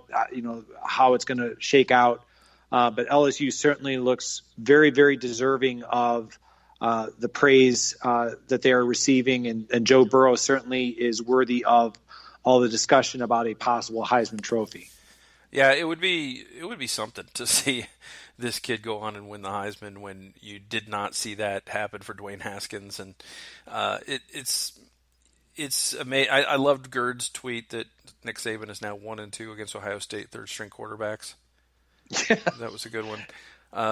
it's going to shake out. But LSU certainly looks very, very deserving of the praise that they are receiving, and Joe Burrow certainly is worthy of all the discussion about a possible Heisman Trophy. Yeah, it would be something to see this kid go on and win the Heisman when you did not see that happen for Dwayne Haskins, and it's amazing. I loved Gerd's tweet that Nick Saban is now 1-2 against Ohio State third string quarterbacks. That was a good one.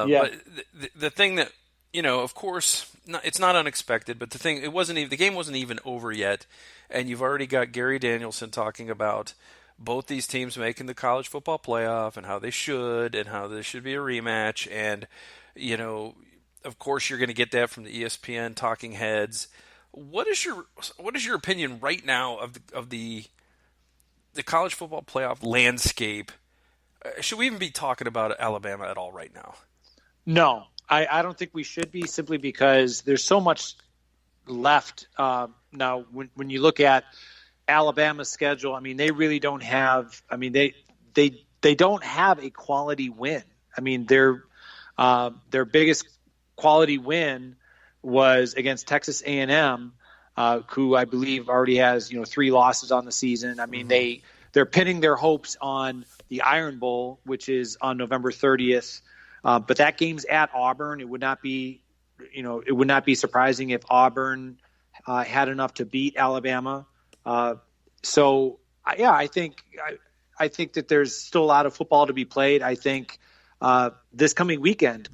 Yeah. But the thing that, of course, it's not unexpected, but the game wasn't even over yet, and you've already got Gary Danielson talking about both these teams making the college football playoff and how they should, and how there should be a rematch, and of course you're going to get that from the ESPN talking heads. What is your opinion right now of the college football playoff landscape? Should we even be talking about Alabama at all right now? No, I don't think we should be, simply because there's so much left. Now, when you look at Alabama's schedule, I mean, they really don't have. I mean, they don't have a quality win. I mean, their biggest quality win was against Texas A&M, who I believe already has 3 losses on the season. I mean, they're pinning their hopes on the Iron Bowl, which is on November 30th. But that game's at Auburn. It would not be surprising if Auburn had enough to beat Alabama. I think that there's still a lot of football to be played. I think this coming weekend,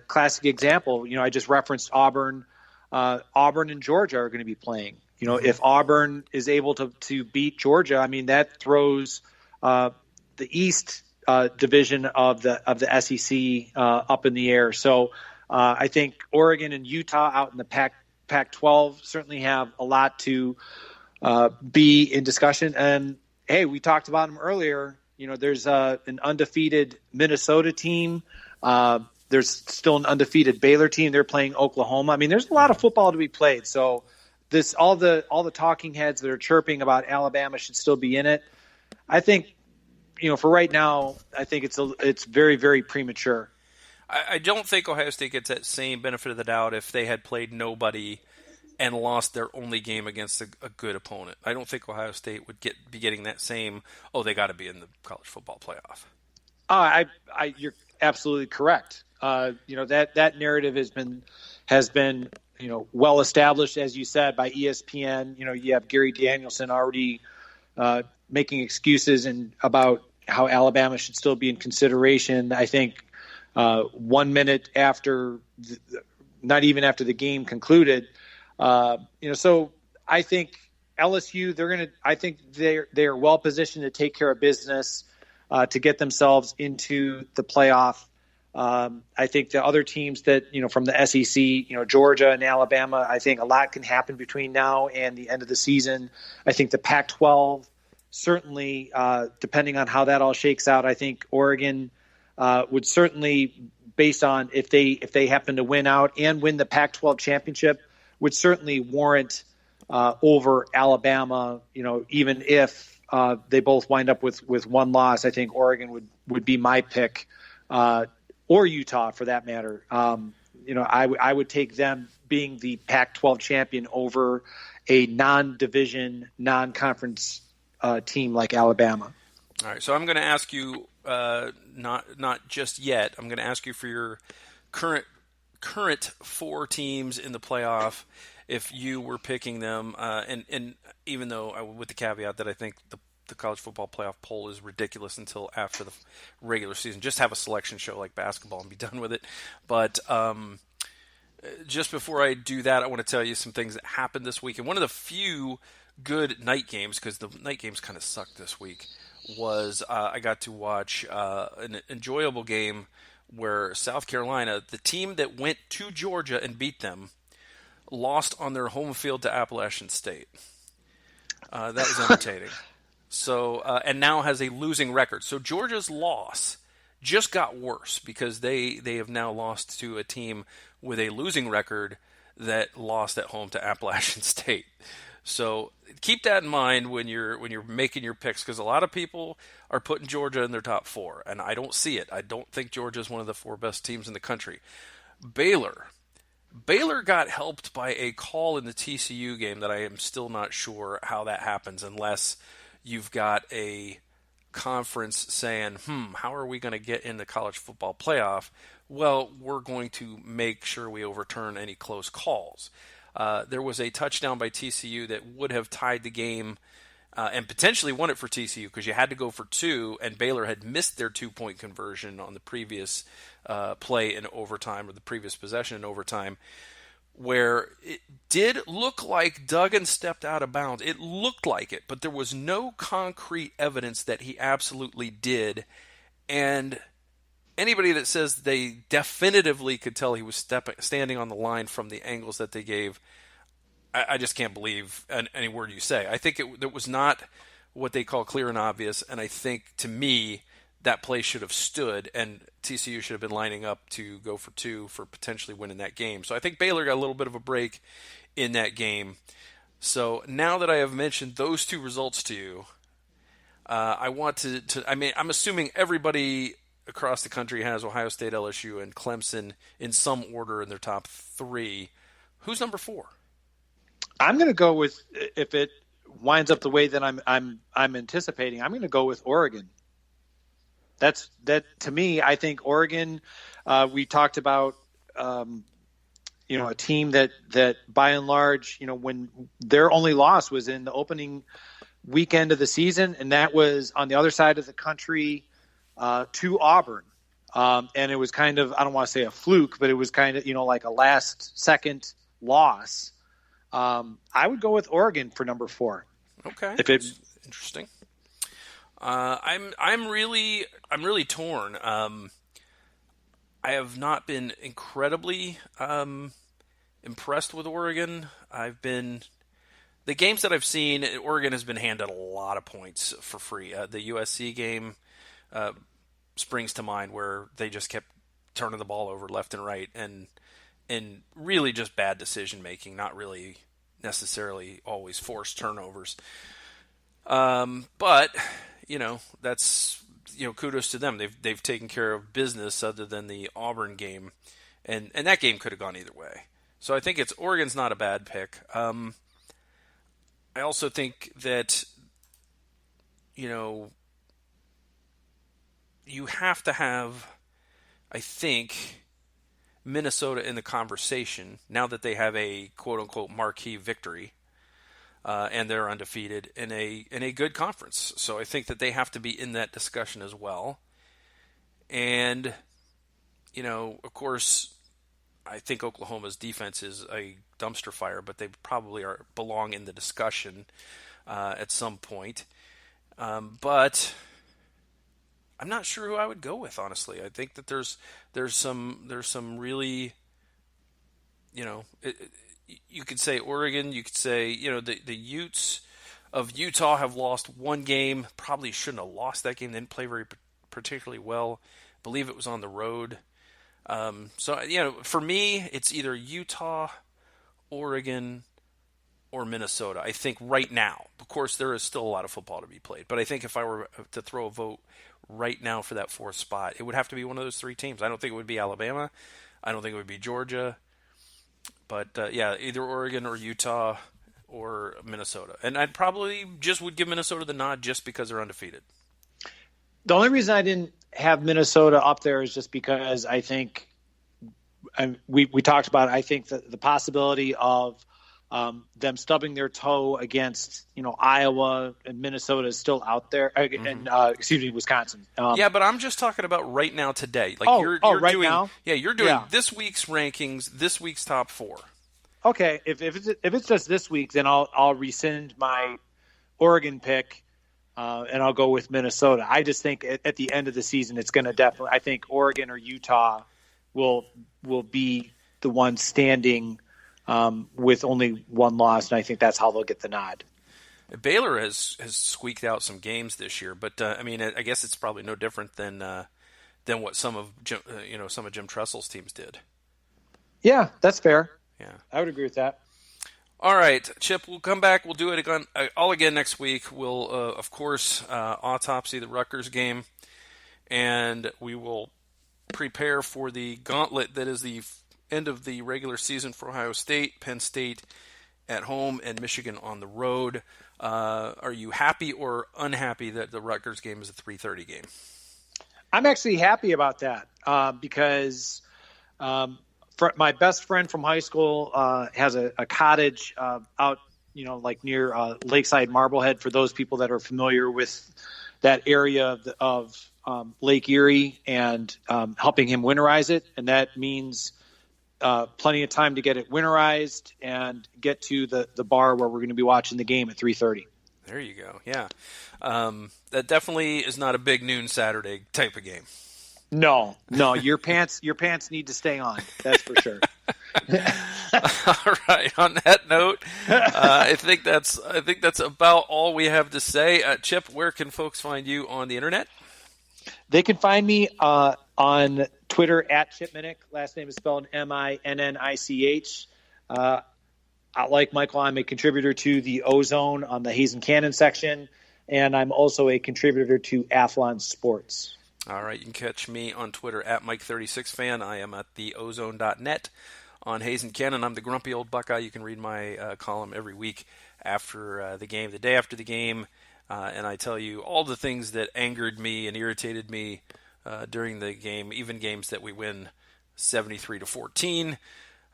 classic example, I just referenced Auburn. Auburn and Georgia are going to be playing. If Auburn is able to beat Georgia, I mean, that throws the East division of the SEC up in the air. So I think Oregon and Utah out in the Pac-12 certainly have a lot to be in discussion. And hey, we talked about them earlier. There's an undefeated Minnesota team. There's still an undefeated Baylor team. They're playing Oklahoma. I mean, there's a lot of football to be played. So all the talking heads that are chirping about Alabama should still be in it. I think, for right now, I think it's very, very premature. I don't think Ohio State gets that same benefit of the doubt if they had played nobody and lost their only game against a good opponent. I don't think Ohio State would be getting that same, they got to be in the college football playoff. You're absolutely correct. That narrative has been well established, as you said, by ESPN. You have Gary Danielson already making excuses about how Alabama should still be in consideration. I think 1 minute after, not even after the game concluded. So I think LSU, I think they are well positioned to take care of business, to get themselves into the playoff. I think the other teams that, from the SEC, Georgia and Alabama, I think a lot can happen between now and the end of the season. I think the Pac-12 certainly, depending on how that all shakes out, I think Oregon would certainly, based on if they happen to win out and win the Pac-12 championship, would certainly warrant over Alabama. Even if they both wind up with one loss, I think Oregon would be my pick, or Utah for that matter. I would take them being the Pac-12 champion over a non-division, non-conference team like Alabama. All right, so I'm going to ask you, not just yet. I'm going to ask you for your current four teams in the playoff, if you were picking them, and even though with the caveat that I think the college football playoff poll is ridiculous until after the regular season. Just have a selection show like basketball and be done with it. But just before I do that, I want to tell you some things that happened this week. And one of the few good night games, because the night games kind of sucked this week, was I got to watch an enjoyable game where South Carolina, the team that went to Georgia and beat them, lost on their home field to Appalachian State. That was entertaining. So and now has a losing record. So Georgia's loss just got worse because they have now lost to a team with a losing record that lost at home to Appalachian State. So keep that in mind when you're making your picks, because a lot of people are putting Georgia in their top four, and I don't see it. I don't think Georgia is one of the four best teams in the country. Baylor got helped by a call in the TCU game that I am still not sure how that happens unless you've got a conference saying, how are we going to get in the college football playoff? Well, we're going to make sure we overturn any close calls. There was a touchdown by TCU that would have tied the game and potentially won it for TCU because you had to go for two, and Baylor had missed their 2-point conversion on the previous play in overtime, or the previous possession in overtime, where it did look like Duggan stepped out of bounds. It looked like it, but there was no concrete evidence that he absolutely did. And anybody that says they definitively could tell he was standing on the line from the angles that they gave, I just can't believe any word you say. I think it was not what they call clear and obvious, and I think, to me, that play should have stood, and TCU should have been lining up to go for two for potentially winning that game. So I think Baylor got a little bit of a break in that game. So now that I have mentioned those two results to you, I want to I'm assuming everybody across the country has Ohio State, LSU, and Clemson in some order in their top three. Who's number four? I'm going to go with, if it winds up the way that I'm anticipating, I'm going to go with Oregon. That to me, I think Oregon. We talked about a team that by and large, when their only loss was in the opening weekend of the season, and that was on the other side of the country to Auburn. And it was kind of, I don't want to say a fluke, but it was kind of like a last second loss. I would go with Oregon for number 4. Okay, if it's interesting. I'm really torn. I have not been incredibly impressed with Oregon. The games that I've seen, Oregon has been handed a lot of points for free. The USC game springs to mind, where they just kept turning the ball over left and right, and really just bad decision making, not really necessarily always forced turnovers. But that's kudos to them. They've taken care of business, other than the Auburn game, and that game could have gone either way. So I think Oregon's not a bad pick. I also think that you have to have, I think, Minnesota in the conversation now that they have a quote-unquote marquee victory, and they're undefeated in a good conference. So I think that they have to be in that discussion as well. And of course, I think Oklahoma's defense is a dumpster fire, but they probably belong in the discussion at some point. But I'm not sure who I would go with, honestly. I think that there's some really, you could say Oregon, you could say the Utes. of Utah have lost one game. Probably shouldn't have lost that game. They didn't play particularly well. I believe it was on the road. So, for me, it's either Utah, Oregon, or Minnesota. I think right now. Of course, there is still a lot of football to be played. But I think if I were to throw a vote right now for that fourth spot, it would have to be one of those three teams. I don't think it would be Alabama. I don't think it would be Georgia. But, either Oregon or Utah or Minnesota. And I'd probably just would give Minnesota the nod just because they're undefeated. The only reason I didn't have Minnesota up there is just because I think, and we talked about it, I think that the possibility of them stubbing their toe against, Iowa and Minnesota is still out there. And Wisconsin. But I'm just talking about right now today. Like you're right doing, now? Yeah, you're doing this week's rankings, this week's top four. Okay, if it's just this week, then I'll rescind my Oregon pick, and I'll go with Minnesota. I just think at the end of the season, it's going to definitely. I think Oregon or Utah will be the one standing with only one loss, and I think that's how they'll get the nod. Baylor has squeaked out some games this year, but I guess it's probably no different than what some of Jim Tressel's teams did. Yeah, that's fair. Yeah, I would agree with that. All right, Chip, we'll come back. We'll do it again next week. We'll, of course, autopsy the Rutgers game, and we will prepare for the gauntlet that is the end of the regular season for Ohio State, Penn State at home, and Michigan on the road. Are you happy or unhappy that the Rutgers game is a 3:30 game? I'm actually happy about that because my best friend from high school has a cottage out, like near Lakeside Marblehead. For those people that are familiar with that area of Lake Erie, and helping him winterize it, and that means plenty of time to get it winterized and get to the bar where we're going to be watching the game at 3:30. There you go. Yeah, that definitely is not a big noon Saturday type of game. No, your pants need to stay on. That's for sure. All right. On that note, I think that's about all we have to say. Chip, where can folks find you on the internet? They can find me on Twitter at Chipminnick. Last name is spelled Minnich. Like Michael, I'm a contributor to the Ozone on the Hazen Cannon section, and I'm also a contributor to Athlon Sports. All right, you can catch me on Twitter at Mike36Fan. I am at theozone.net. On Hazen Cannon, I'm the grumpy old Buckeye. You can read my column every week after the game, the day after the game, and I tell you all the things that angered me and irritated me during the game, even games that we win 73-14.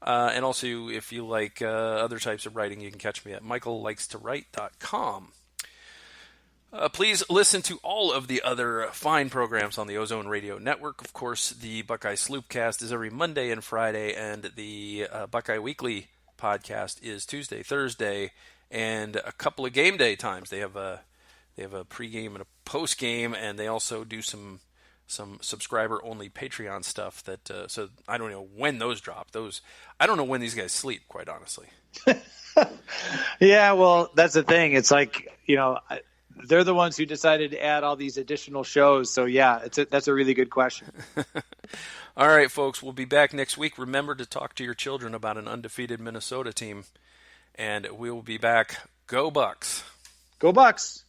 And also, if you like other types of writing, you can catch me at michaellikestowrite.com. Please listen to all of the other fine programs on the Ozone Radio Network. Of course, the Buckeye Sloopcast is every Monday and Friday, and the Buckeye Weekly podcast is Tuesday, Thursday, and a couple of game day times. They have a pregame and a postgame, and they also do some subscriber-only Patreon stuff. So I don't know when those drop. I don't know when these guys sleep, quite honestly. Yeah, well, that's the thing. It's like, they're the ones who decided to add all these additional shows. So, yeah, that's a really good question. All right, folks, we'll be back next week. Remember to talk to your children about an undefeated Minnesota team, and we will be back. Go Bucks. Go Bucks.